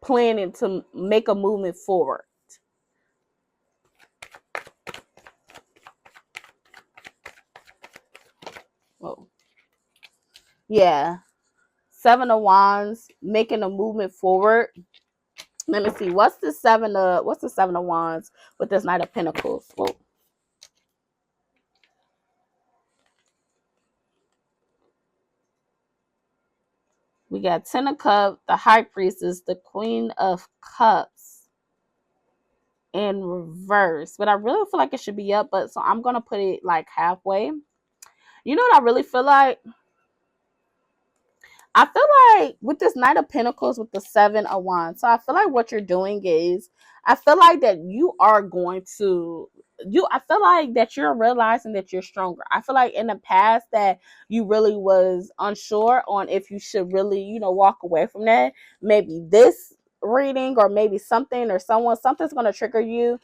[SPEAKER 1] planning to make a movement forward. Oh, yeah. 7 of Wands, making a movement forward. Let me see. What's the 7 of Wands with this Knight of Pentacles? Whoa. We got 10 of Cups, the High Priestess, the Queen of Cups in reverse. But I really feel like it should be up, but so I'm going to put it like halfway. You know what I really feel like? I feel like with this Knight of Pentacles with the 7 of Wands, so I feel like what you're doing is, I feel like that you are going to, I feel like that you're realizing that you're stronger. I feel like in the past that you really was unsure on if you should really, walk away from that. Maybe this reading or maybe something or something's going to trigger you,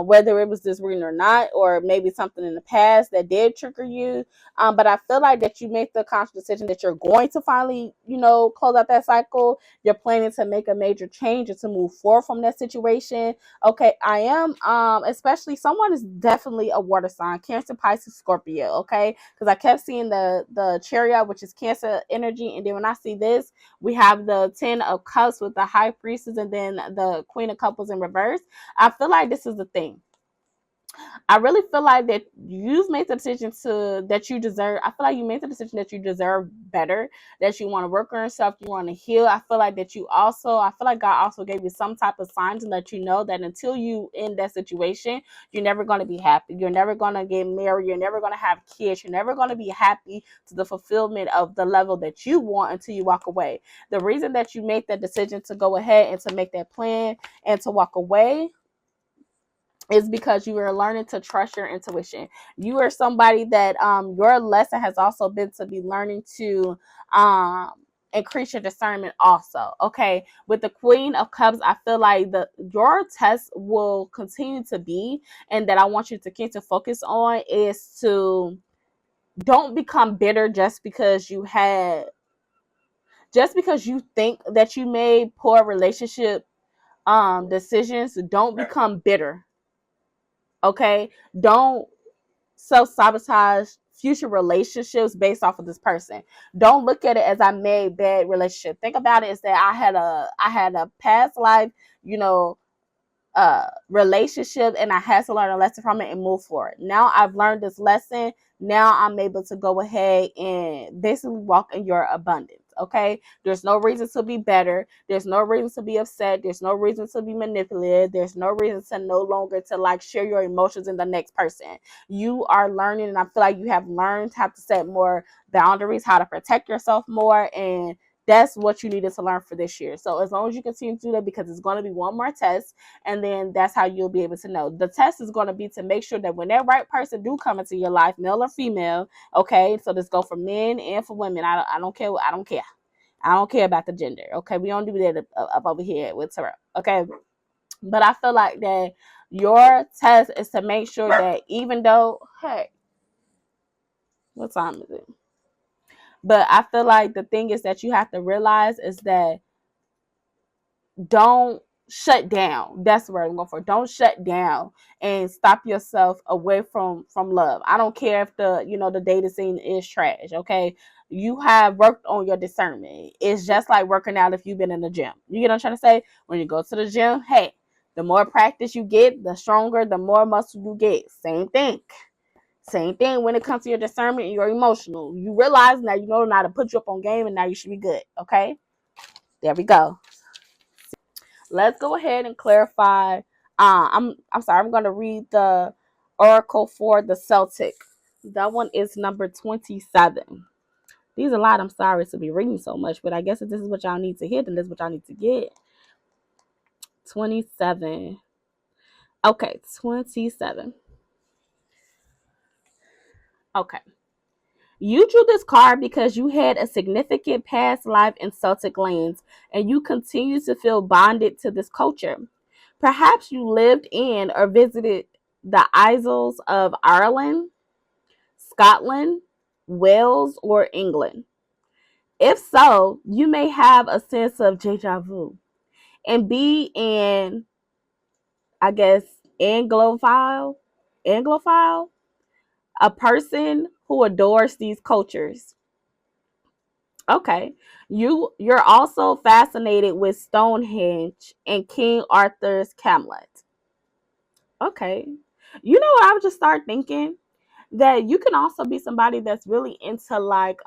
[SPEAKER 1] whether it was this reading or not, or maybe something in the past that did trigger you. But I feel like that you make the conscious decision that you're going to finally, close out that cycle. You're planning to make a major change and to move forward from that situation. Okay, I am, especially someone is definitely a water sign, Cancer, Pisces, Scorpio, okay? Because I kept seeing the Chariot, which is Cancer energy, and then when I see this, we have the 10 of Cups with the High Priestess and then the Queen of Cups in reverse. I feel like this is the thing. I really feel like that you've made the decision that you deserve. I feel like you made the decision that you deserve better, that you want to work on yourself, you want to heal. I feel like that I feel like God also gave you some type of sign to let you know that until you in that situation, you're never going to be happy. You're never going to get married. You're never going to have kids. You're never going to be happy to the fulfillment of the level that you want until you walk away. The reason that you made that decision to go ahead and to make that plan and to walk away is because you are learning to trust your intuition. You are somebody that your lesson has also been to be learning to increase your discernment also. Okay, with the Queen of Cups, I feel like your test will continue to be, and that I want you to continue to focus on is to don't become bitter just because you think that you made poor relationship decisions. Don't become bitter. Okay, don't self-sabotage future relationships based off of this person. Don't look at it as I made bad relationship. Think about it as that I had a past life, relationship, and I had to learn a lesson from it and move forward. Now I've learned this lesson. Now I'm able to go ahead and basically walk in your abundance. Okay, there's no reason to be better. There's no reason to be upset. There's no reason to be manipulated. There's no reason to no longer to like share your emotions in the next person. You are learning, and I feel like you have learned how to set more boundaries, how to protect yourself more, and that's what you needed to learn for this year. So as long as you continue to do that, because it's going to be one more test, and then that's how you'll be able to know. The test is going to be to make sure that when that right person do come into your life, male or female, okay, so this go for men and for women. I don't care. I don't care. I don't care about the gender. Okay, we don't do that up over here with Tarot. Okay, but I feel like that your test is to make sure that even though, hey, what time is it? But I feel like the thing is that you have to realize is that don't shut down. That's what I'm going for. Don't shut down and stop yourself away from love. I don't care if the dating scene is trash. Okay, you have worked on your discernment. It's just like working out if you've been in the gym. You get what I'm trying to say? When you go to the gym, hey, The more practice you get, the stronger, the more muscle you get. Same thing. Same thing when it comes to your discernment and your emotional. You realize now you know how to put you up on game, and now you should be good. Okay? There we go. Let's go ahead and clarify. I'm sorry. I'm going to read the oracle for the Celtic. That one is number 27. These are a lot. I'm sorry to be reading so much, but I guess if this is what y'all need to hear, then this is what y'all need to get. 27. Okay, 27. Okay. You drew this card because you had a significant past life in Celtic lands and you continue to feel bonded to this culture. Perhaps you lived in or visited the Isles of Ireland, Scotland, Wales, or England. If so, you may have a sense of deja vu and be an, I guess, Anglophile, a person who adores these cultures. Okay. You're also fascinated with Stonehenge and King Arthur's Camelot. Okay. You know what I would just start thinking? That you can also be somebody that's really into like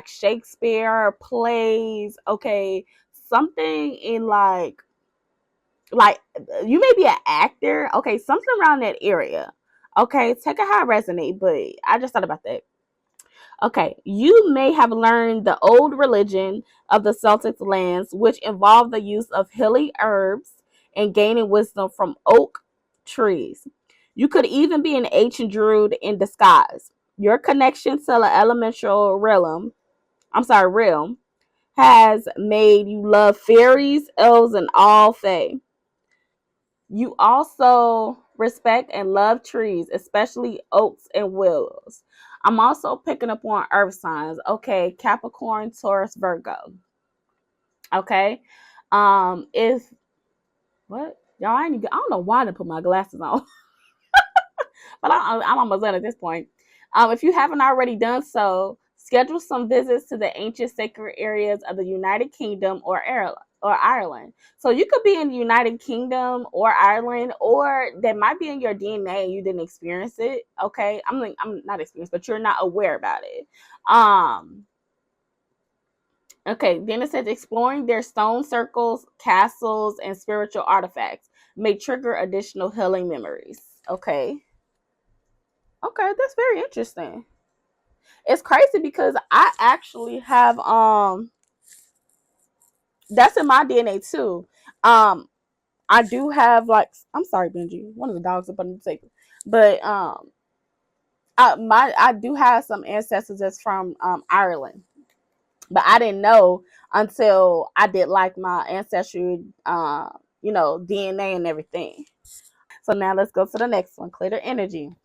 [SPEAKER 1] Shakespeare plays, okay, something in like you may be an actor, okay, something around that area. Okay, take it how it resonate, but I just thought about that. Okay, you may have learned the old religion of the Celtic lands, which involved the use of healing herbs and gaining wisdom from oak trees. You could even be an ancient druid in disguise. Your connection to the elemental realm, has made you love fairies, elves, and all fae. You also respect and love trees, especially oaks and willows. I'm also picking up on earth signs. Okay, Capricorn, Taurus, Virgo. Okay. If what y'all I don't know why I didn't put my glasses on, but I'm almost done at this point. If you haven't already done so, schedule some visits to the ancient sacred areas of the United Kingdom or Ireland. So you could be in the United Kingdom or Ireland, or that might be in your DNA and you didn't experience it. Okay, I'm not experienced, but you're not aware about it. Okay, then it says exploring their stone circles, castles, and spiritual artifacts may trigger additional healing memories. Okay. Okay, that's very interesting. It's crazy because I actually have that's in my DNA too. I do have like I'm sorry, Benji. One of the dogs up on the table. But I do have some ancestors that's from Ireland. But I didn't know until I did like my ancestry DNA and everything. So now let's go to the next one. Clear the energy.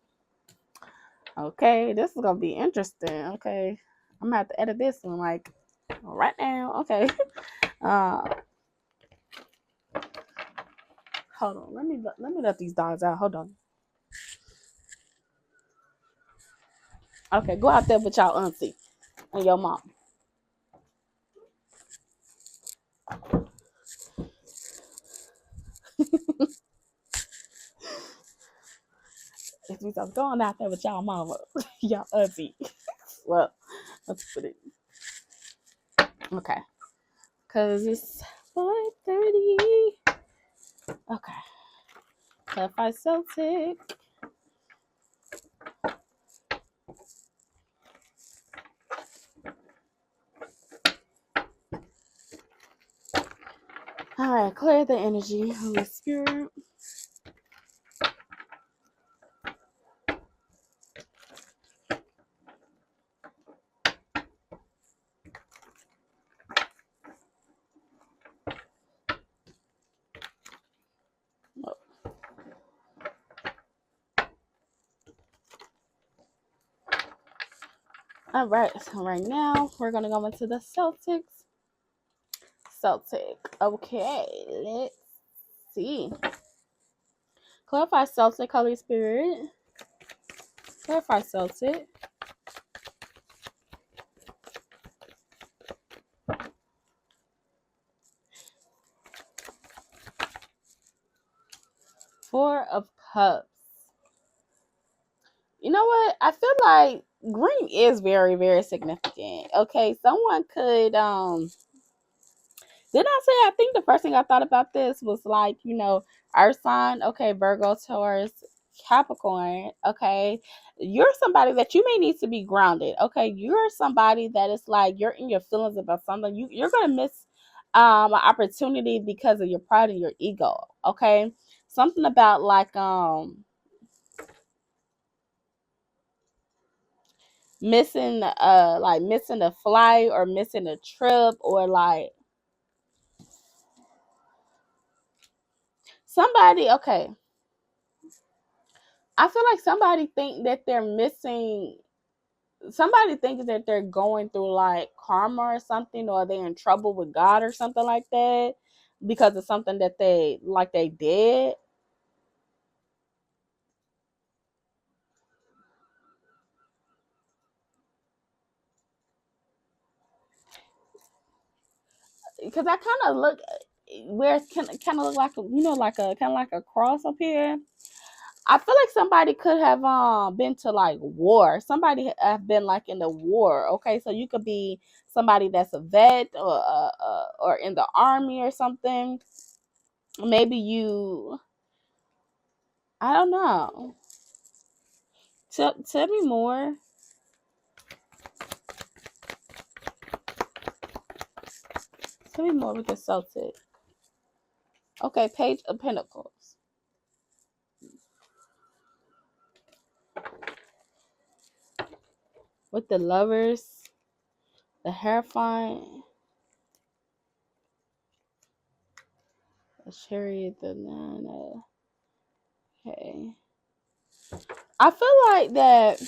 [SPEAKER 1] Okay, this is gonna be interesting. Okay. I'm gonna have to edit this one like right now. Okay. Uh hold on. Let me let these dogs out. Hold on. Okay, go out there with y'all auntie and your mom. If we start going out there with y'all mama, y'all auntie. Well, let's put it. Okay. Cause it's 5:30. Okay. Clarify Celtic. All right, clear the energy. Holy Spirit. All right, so right now we're gonna go into the Celtics. Celtic. Okay, let's see. Clarify Celtic, Holy Spirit. Clarify Celtic. Four of Cups. You know what? I feel like green is very, very significant. Okay, someone could did I say I think the first thing I thought about this was like, Earth sign, okay, Virgo, Taurus, Capricorn, okay. You're somebody that you may need to be grounded. Okay. You're somebody that is like you're in your feelings about something. You're gonna miss an opportunity because of your pride and your ego. Okay. Something about like missing a flight or missing a trip or like somebody, okay. I feel like somebody thinks that they're going through like karma or something, or they're in trouble with God or something like that because of something that they did. Because I kind of look where it's kind of look like like a kind of like a cross up here. I feel like somebody could have been to like war. Somebody have been like in the war. Okay, so you could be somebody that's a vet or in the army or something. Maybe I don't know. Tell me more. Tell me more with the Celtic. Okay, Page of Pentacles. With the Lovers, the Hierophant, the Chariot, the Nine. Okay. I feel like that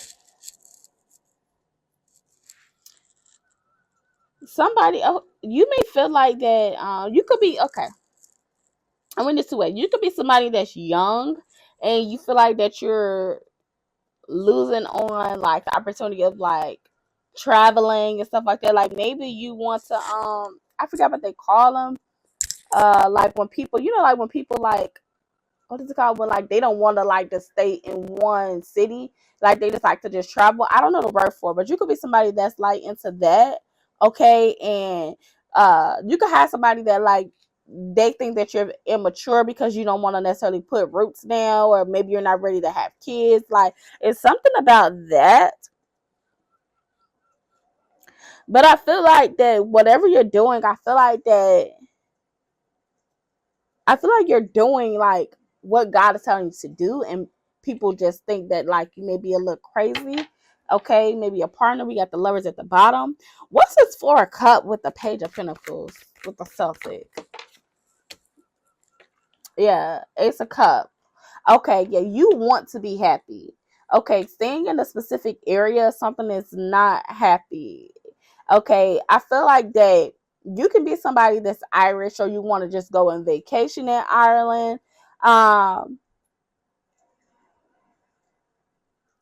[SPEAKER 1] somebody, you may feel like that you could be, okay. I mean, this way. You could be somebody that's young and you feel like that you're losing on like the opportunity of like traveling and stuff like that. Like maybe you want to I forgot what they call them. Like when people, like when people like what is it called when like they don't want to like just stay in one city, like they just like to just travel. I don't know the word for it, but you could be somebody that's like into that. Okay, and you could have somebody that like they think that you're immature because you don't want to necessarily put roots down, or maybe you're not ready to have kids. Like it's something about that. But I feel like that whatever you're doing, I feel like you're doing like what God is telling you to do, and people just think that like you may be a little crazy. Okay, maybe a partner. We got the Lovers at the bottom. What's this for a cup with the Page of Pentacles with the Celtic? Yeah, Ace of Cup. Okay, yeah, you want to be happy. Okay, staying in a specific area, something is not happy. Okay, I feel like that you can be somebody that's Irish or you want to just go on vacation in Ireland. Um,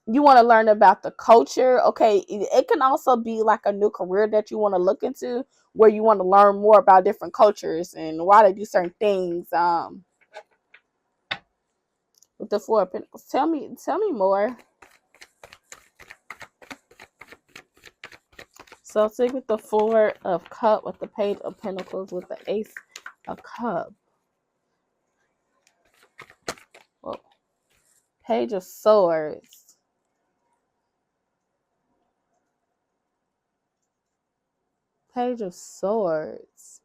[SPEAKER 1] you want to learn about the culture. Okay, it can also be like a new career that you want to look into where you want to learn more about different cultures and why they do certain things. With the Four of Pentacles, tell me more. So take with the Four of Cup with the Page of Pentacles with the Ace of Cup. Well, Page of Swords. Page of Swords.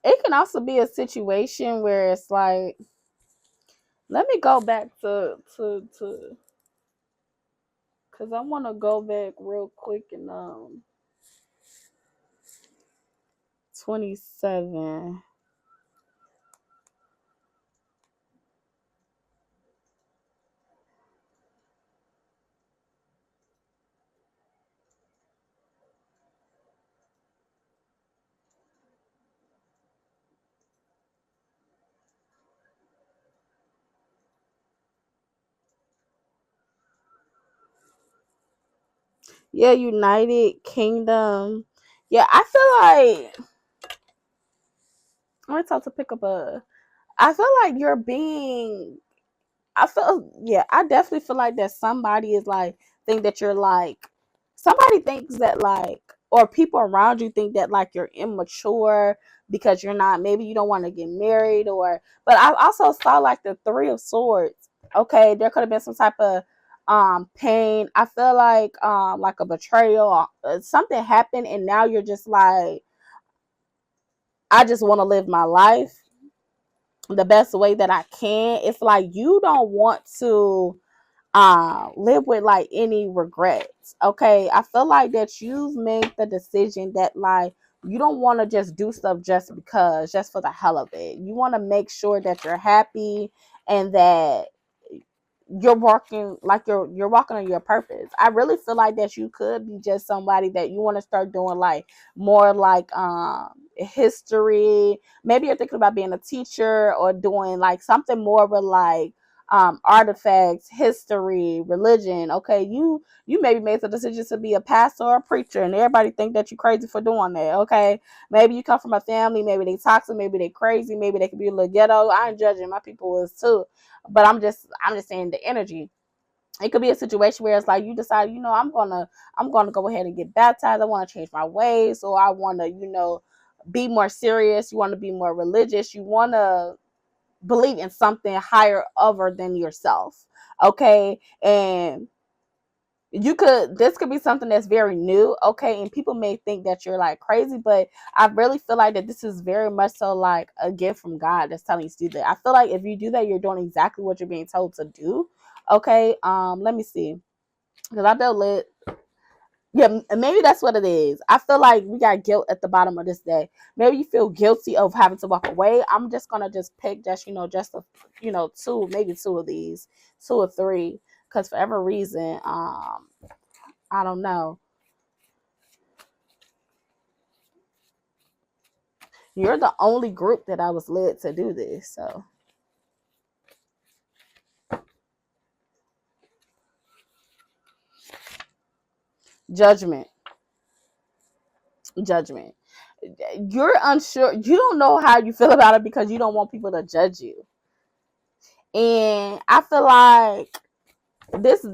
[SPEAKER 1] It can also be a situation where it's like, let me go back to because I want to go back real quick and 27. Yeah, United Kingdom. Yeah, I feel like I'm gonna to pick up a. I feel like you're being. I definitely feel like that somebody is like think that you're like somebody thinks that like or people around you think that like you're immature because you're not, maybe you don't want to get married, or but I also saw like the Three of Swords. Okay, there could have been some type of pain. I feel like a betrayal, something happened and now you're just like, I just want to live my life the best way that I can. It's like you don't want to live with like any regrets. Okay, I feel like that you've made the decision that like you don't want to just do stuff just because, just for the hell of it. You want to make sure that you're happy and that you're walking like you're walking on your purpose. I really feel like that you could be just somebody that you want to start doing like more like history. Maybe you're thinking about being a teacher or doing like something more with like artifacts, history, religion. Okay, you maybe made the decision to be a pastor or a preacher and everybody think that you're crazy for doing that. Okay, maybe you come from a family, maybe they toxic, maybe they crazy, maybe they could be a little ghetto. I ain't judging, my people was too, but I'm just saying the energy. It could be a situation where it's like you decide, I'm gonna go ahead and get baptized. I want to change my ways, or I want to, be more serious. You want to be more religious. You want to believe in something higher other than yourself. Okay, and this could be something that's very new. Okay, and people may think that you're like crazy, but I really feel like that this is very much so like a gift from God that's telling you to do that. I feel like if you do that, you're doing exactly what you're being told to do. Okay, let me see, because I feel lit. Yeah, maybe that's what it is. I feel like we got guilt at the bottom of this day. Maybe you feel guilty of having to walk away. I'm just gonna just pick just a two, maybe two of these, two or three, because for every reason, I don't know. You're the only group that I was led to do this. So, judgment, judgment. You're unsure. You don't know how you feel about it because you don't want people to judge you. And I feel like this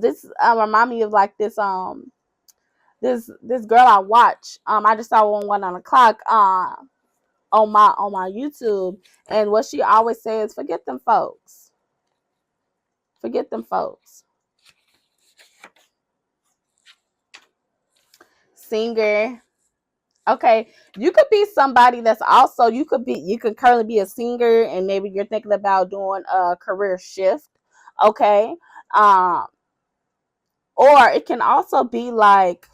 [SPEAKER 1] remind me of like this girl I watch. I just saw on o'clock on my YouTube, and what she always says, forget them folks. Forget them folks. Singer. Okay, you could be somebody that's also, you could currently be a singer and maybe you're thinking about doing a career shift. Okay, um, or it can also be like,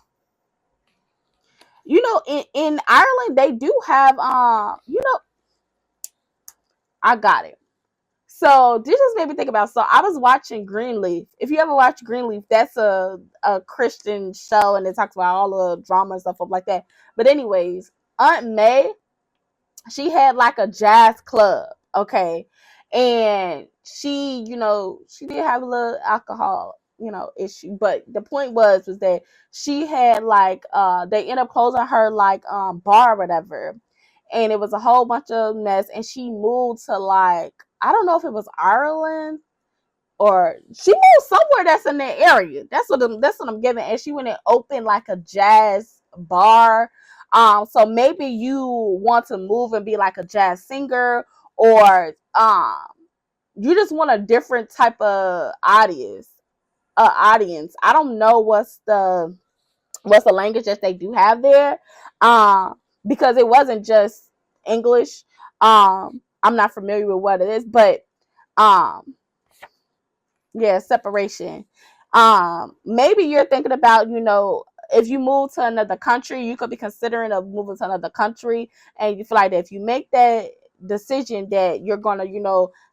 [SPEAKER 1] in Ireland they do have I got it. So this just made me think about. So I was watching Greenleaf. If you ever watch Greenleaf, that's a Christian show, and it talks about all the drama and stuff like that. But anyways, Aunt May, she had like a jazz club, okay, and she did have a little alcohol, issue, but the point was that she had like they ended up closing her like bar or whatever, and it was a whole bunch of mess, and she moved to like, I don't know if it was Ireland, or she moved somewhere that's in that area. That's what I'm getting. And she went and opened like a jazz bar. So maybe you want to move and be like a jazz singer, or you just want a different type of audience. I don't know what's the language that they do have there, because it wasn't just English. I'm not familiar with what it is, but um yeah, separation. Maybe you're thinking about, if you move to another country, you could be considering of moving to another country, and you feel like that if you make that decision that you're gonna,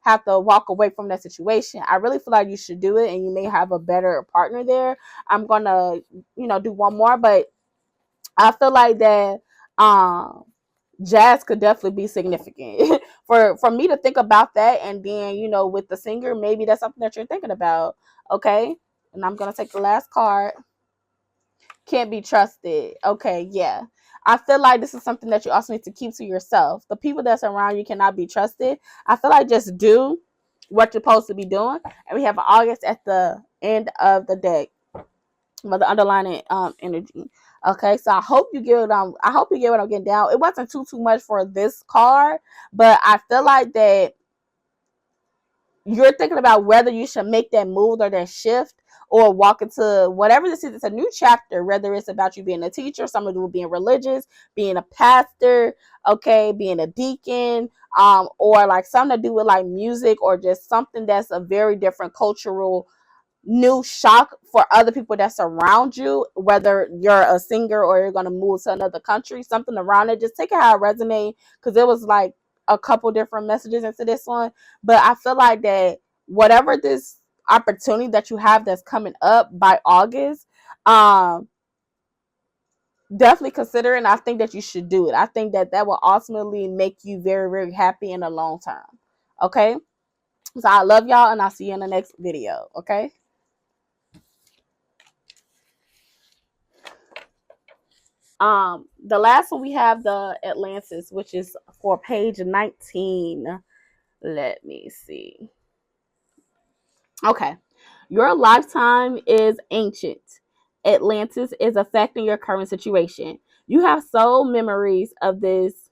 [SPEAKER 1] have to walk away from that situation. I really feel like you should do it, and you may have a better partner there. I'm gonna, do one more, but I feel like that jazz could definitely be significant for me to think about that. And then, with the singer, maybe that's something that you're thinking about. Okay, and I'm gonna take the last card. can't be trusted. Okay, yeah. I feel like this is something that you also need to keep to yourself. The people that's around you cannot be trusted. I feel like just do what you're supposed to be doing. And we have August at the end of the deck, but the underlying energy. Okay, so I hope you get what I'm getting down. It wasn't too much for this card, but I feel like that you're thinking about whether you should make that move or that shift or walk into whatever this is. It's a new chapter, whether it's about you being a teacher, somebody who being religious, being a pastor, okay, being a deacon, or like something to do with like music or just something that's a very different cultural new shock for other people that's around you, whether you're a singer or you're going to move to another country, something around it. Just take it how it resonates, because it was like a couple different messages into this one. But I feel like that whatever this opportunity that you have that's coming up by August, definitely consider it. And I think that you should do it. I think that will ultimately make you very, very happy in the long term. Okay, so I love y'all, and I'll see you in the next video. Okay. The last one we have the Atlantis, which is for page 19. Let me see. Okay. Your lifetime is ancient. Atlantis is affecting your current situation. You have soul memories of this.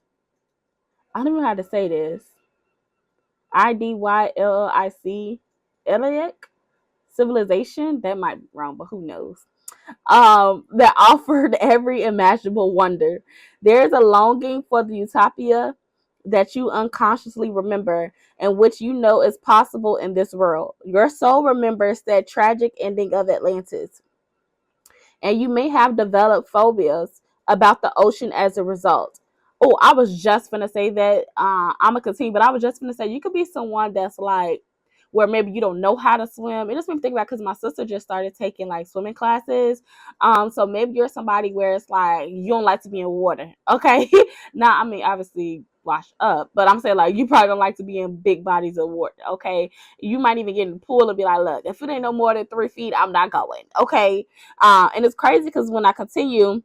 [SPEAKER 1] I don't even know how to say this. Idyllic civilization. That might be wrong, but who knows? That offered every imaginable wonder. There's a longing for the utopia that you unconsciously remember and which you know is possible in this world. Your soul remembers that tragic ending of Atlantis, and you may have developed phobias about the ocean as a result. Oh, I was just gonna say that. I'm gonna continue, but I was just gonna say you could be someone that's like, where maybe you don't know how to swim. It just made me think about, because my sister just started taking like swimming classes. So maybe you're somebody where it's like you don't like to be in water. Okay, now I mean obviously wash up, but I'm saying like you probably don't like to be in big bodies of water. Okay, you might even get in the pool and be like, look, if it ain't no more than 3 feet, I'm not going. Okay, and it's crazy because when I continue,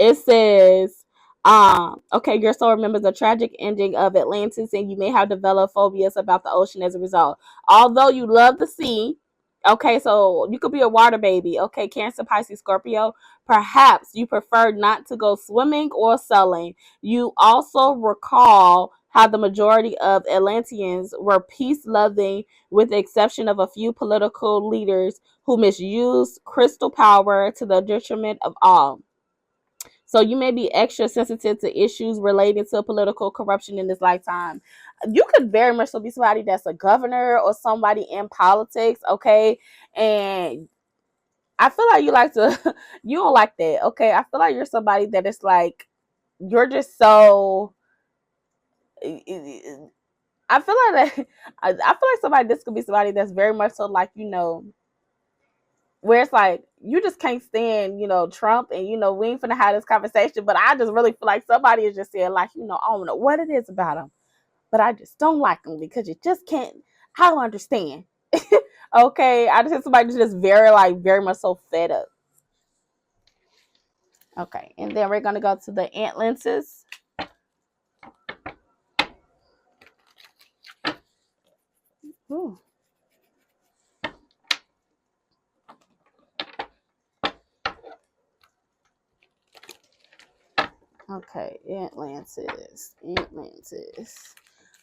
[SPEAKER 1] it says, okay, your soul remembers the tragic ending of Atlantis, and you may have developed phobias about the ocean as a result. Although you love the sea, okay, so you could be a water baby, okay, Cancer, Pisces, Scorpio. Perhaps you prefer not to go swimming or sailing. You also recall how the majority of Atlanteans were peace-loving, with the exception of a few political leaders who misused crystal power to the detriment of all. So you may be extra sensitive to issues related to political corruption in this lifetime. You could very much so be somebody that's a governor or somebody in politics, okay? And I feel like you like to, you don't like that, okay? I feel like you're somebody that is like, you're just so, I feel like that, I feel like somebody, this could be somebody that's very much so like, where it's like you just can't stand, Trump, and we ain't finna have this conversation. But I just really feel like somebody is just saying, like, I don't know what it is about him, but I just don't like him because you just can't. I don't understand. Okay, I just think somebody just very much so fed up. Okay, and then we're gonna go to the Atlantis. Ooh. Okay, Atlantis.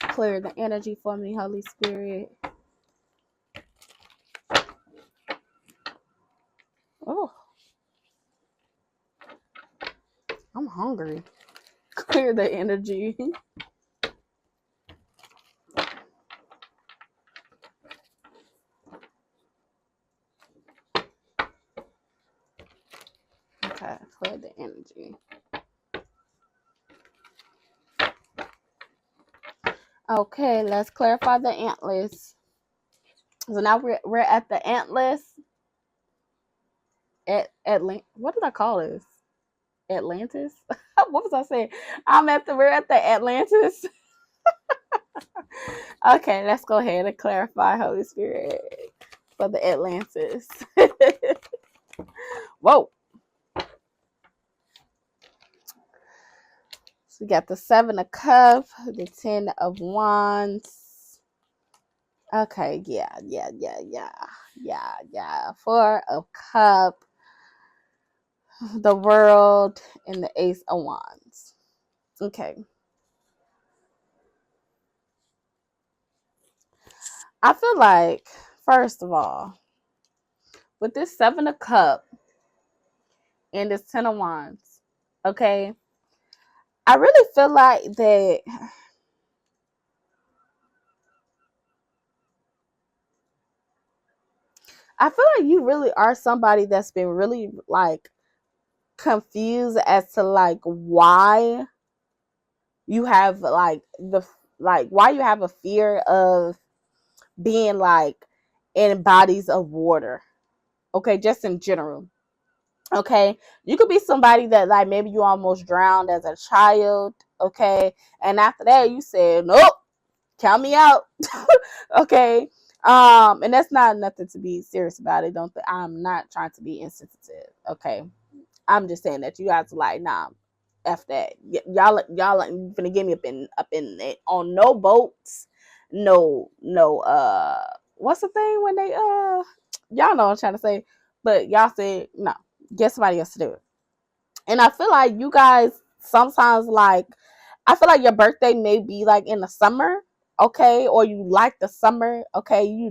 [SPEAKER 1] Clear the energy for me, Holy Spirit. Oh, I'm hungry. Clear the energy. Okay, clear the energy. Okay, let's clarify the Atlas. So now we're at the Atlas. What did I call this? Atlantis? What was I saying? We're at the Atlantis. Okay, let's go ahead and clarify, Holy Spirit, for the Atlantis. Whoa. We got the 7 of Cups, the 10 of Wands. Okay, yeah. 4 of Cups, the World, and the Ace of Wands. Okay. I feel like, first of all, with this 7 of Cups and this 10 of Wands, okay, I really feel like that I feel like you really are somebody that's been really like confused as to like why you have like why you have a fear of being like in bodies of water. Okay, just in general. Okay, you could be somebody that like maybe you almost drowned as a child. Okay, and after that you said nope, count me out. Okay, and that's not nothing to be serious about it. Don't I'm not trying to be insensitive. Okay, I'm just saying that you guys are like, nah, F that. Y'all finna get me up in it on no boats, what's the thing when they y'all know what I'm trying to say, but y'all said no, get somebody else to do it. And I feel like you guys sometimes like, I feel like your birthday may be like in the summer, okay, or you like the summer, okay, you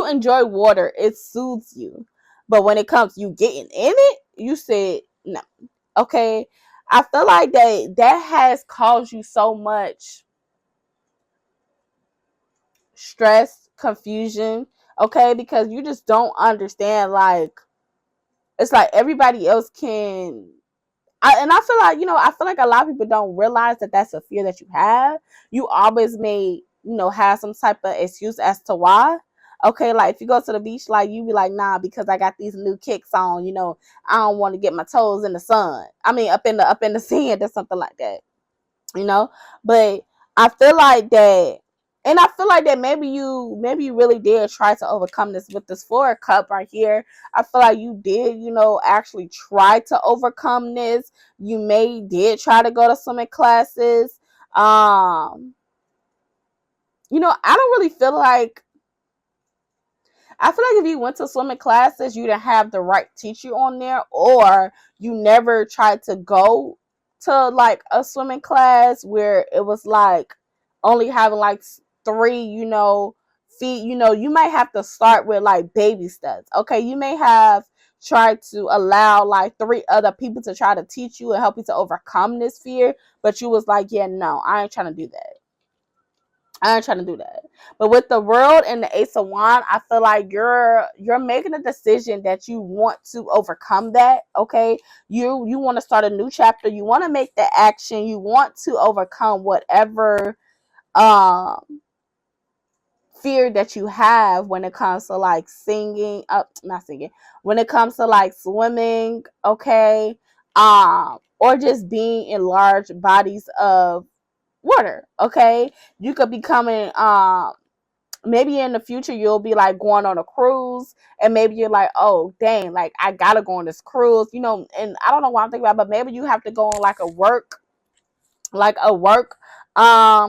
[SPEAKER 1] enjoy water, it soothes you, but when it comes to you getting in it, you said no. Okay, I feel like that has caused you so much stress, confusion, okay, because you just don't understand, like, it's like everybody else can. And I feel like, I feel like a lot of people don't realize that that's a fear that you have. You always may, have some type of excuse as to why. Okay, like if you go to the beach, like you be like, nah, because I got these new kicks on, I don't want to get my toes in the sun. I mean, up in the sand or something like that, But I feel like that, and I feel like that maybe you really did try to overcome this with this 4 cup right here. I feel like you did, actually try to overcome this. You did try to go to swimming classes. I don't really feel like, I feel like if you went to swimming classes, you didn't have the right teacher on there, or you never tried to go to like a swimming class where it was like only having like 3, feet. You might have to start with like baby steps. Okay, you may have tried to allow like 3 other people to try to teach you and help you to overcome this fear, but you was like, yeah, no, I ain't trying to do that. I ain't trying to do that. But with the World and the Ace of Wands, I feel like you're making a decision that you want to overcome that. Okay, you want to start a new chapter. You want to make the action. You want to overcome whatever fear that you have when it comes to like singing. Not singing. When it comes to like swimming. Okay, or just being in large bodies of water. Okay, you could be coming maybe in the future you'll be like going on a cruise, and maybe you're like, oh dang, like I gotta go on this cruise, and I don't know what I'm thinking about, but maybe you have to go on like a work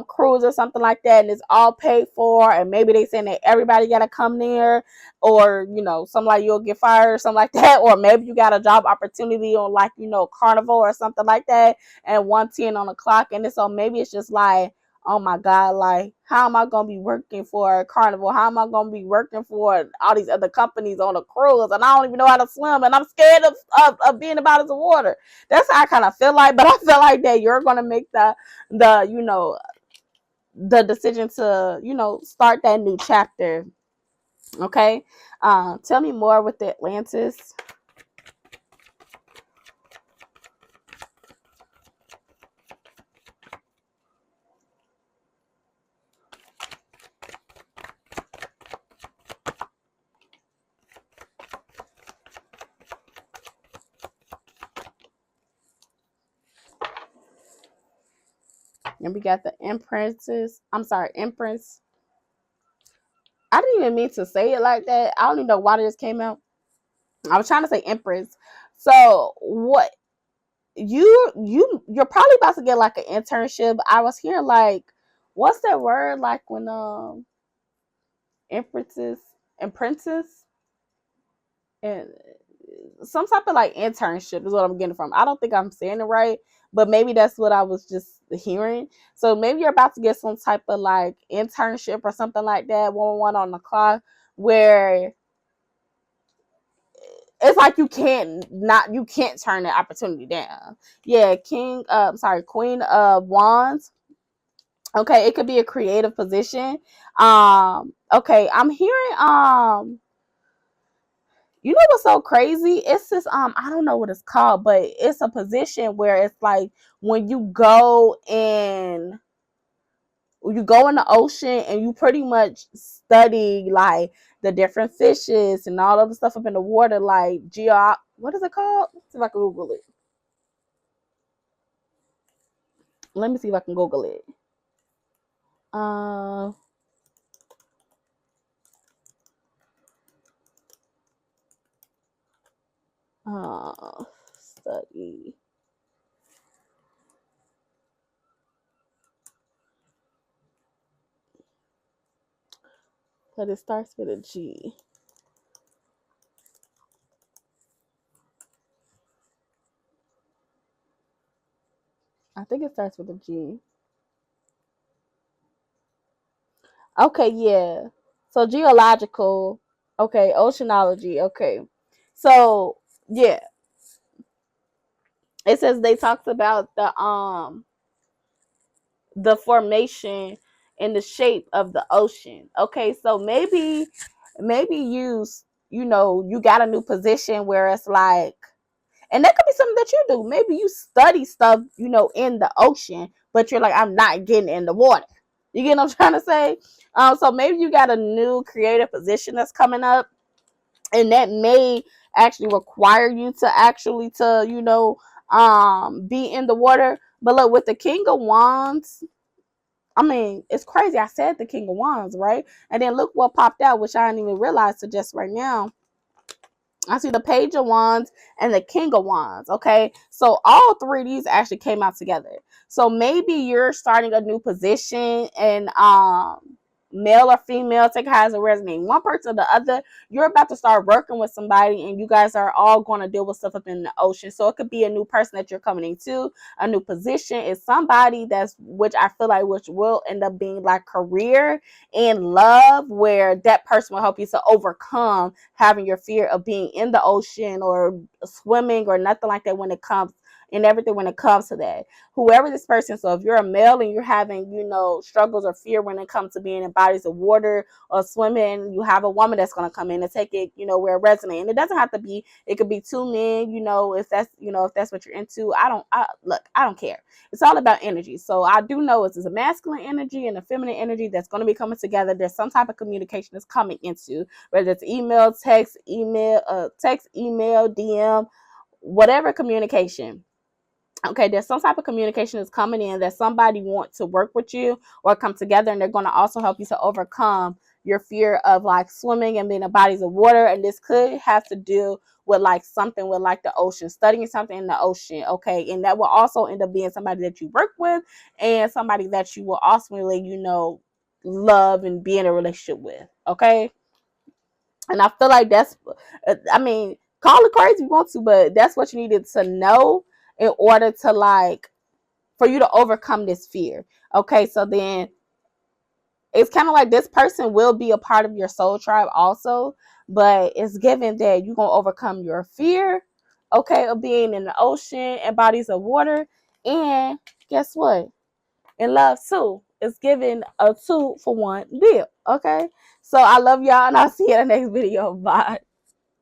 [SPEAKER 1] cruise or something like that, and it's all paid for, and maybe they saying that everybody gotta come there, or something like you'll get fired or something like that, or maybe you got a job opportunity on like Carnival or something like that, and 1:10 on the clock, and so maybe it's just like, oh my god, like how am I gonna be working for Carnival? How am I gonna be working for all these other companies on a cruise, and I don't even know how to swim, and I'm scared of being in bodies of water? That's how I kind of feel like, but I feel like that you're gonna make the the decision to start that new chapter. Okay, tell me more with the Atlantis. And we got the Empress. I didn't even mean to say it like that. I don't even know why this came out. I was trying to say Empress. So what? you're probably about to get like an internship. I was hearing like, what's that word, like when apprentice and some type of like internship is what I'm getting from. I don't think I'm saying it right, but maybe that's what I was just hearing. So maybe you're about to get some type of like internship or something like that, 1-on-1 on the clock, where it's like you can't turn the opportunity down. Yeah, Queen of Wands. Okay, it could be a creative position. Okay, I'm hearing you know what's so crazy? It's this I don't know what it's called, but it's a position where it's like when you go in the ocean and you pretty much study like the different fishes and all of the stuff up in the water, like what is it called? Let's see if I can Google it. Let me see if I can Google it. Uh, Study. But it starts with a G. I think it starts with a G. Okay, yeah. So geological. Okay, oceanology. Okay. So yeah, it says they talked about the formation and the shape of the ocean. Okay, so maybe you got a new position where it's like, and that could be something that you do. Maybe you study stuff, in the ocean, but you're like, I'm not getting in the water. You get what I'm trying to say? So maybe you got a new creative position that's coming up, and that may actually require you to be in the water. But look, with the King of Wands, I mean, it's crazy. I said the King of Wands, right? And then look what popped out, which I didn't even realize till just right now. I see the Page of Wands and the King of Wands. Okay, so all three of these actually came out together. So maybe you're starting a new position, and male or female, take it as a resonate, one person or the other. You're about to start working with somebody, and you guys are all going to deal with stuff up in the ocean. So it could be a new person that you're coming into, a new position. It's somebody which I feel like which will end up being like career and love, where that person will help you to overcome having your fear of being in the ocean or swimming or nothing like that when it comes to that. Whoever this person, so if you're a male and you're having, struggles or fear when it comes to being in bodies of water or swimming, you have a woman that's going to come in and take it, where it resonates. And it doesn't have to be, it could be two men, if that's what you're into. I don't care. It's all about energy. So I do know it's a masculine energy and a feminine energy that's going to be coming together. There's some type of communication that's coming into, whether it's email, text, DM, whatever communication. Okay, there's some type of communication that's coming in that somebody wants to work with you or come together, and they're going to also help you to overcome your fear of like swimming and being in bodies of water. And this could have to do with like something with like the ocean, studying something in the ocean. Okay, and that will also end up being somebody that you work with and somebody that you will ultimately, love and be in a relationship with. Okay, and I feel like I mean, call it crazy if you want to, but that's what you needed to know in order to like, for you to overcome this fear. Okay, so then it's kind of like this person will be a part of your soul tribe also, but it's given that you're going to overcome your fear, okay, of being in the ocean and bodies of water. And guess what? In love too. It's given a 2-for-1 deal. Okay. So I love y'all, and I'll see you in the next video. Bye.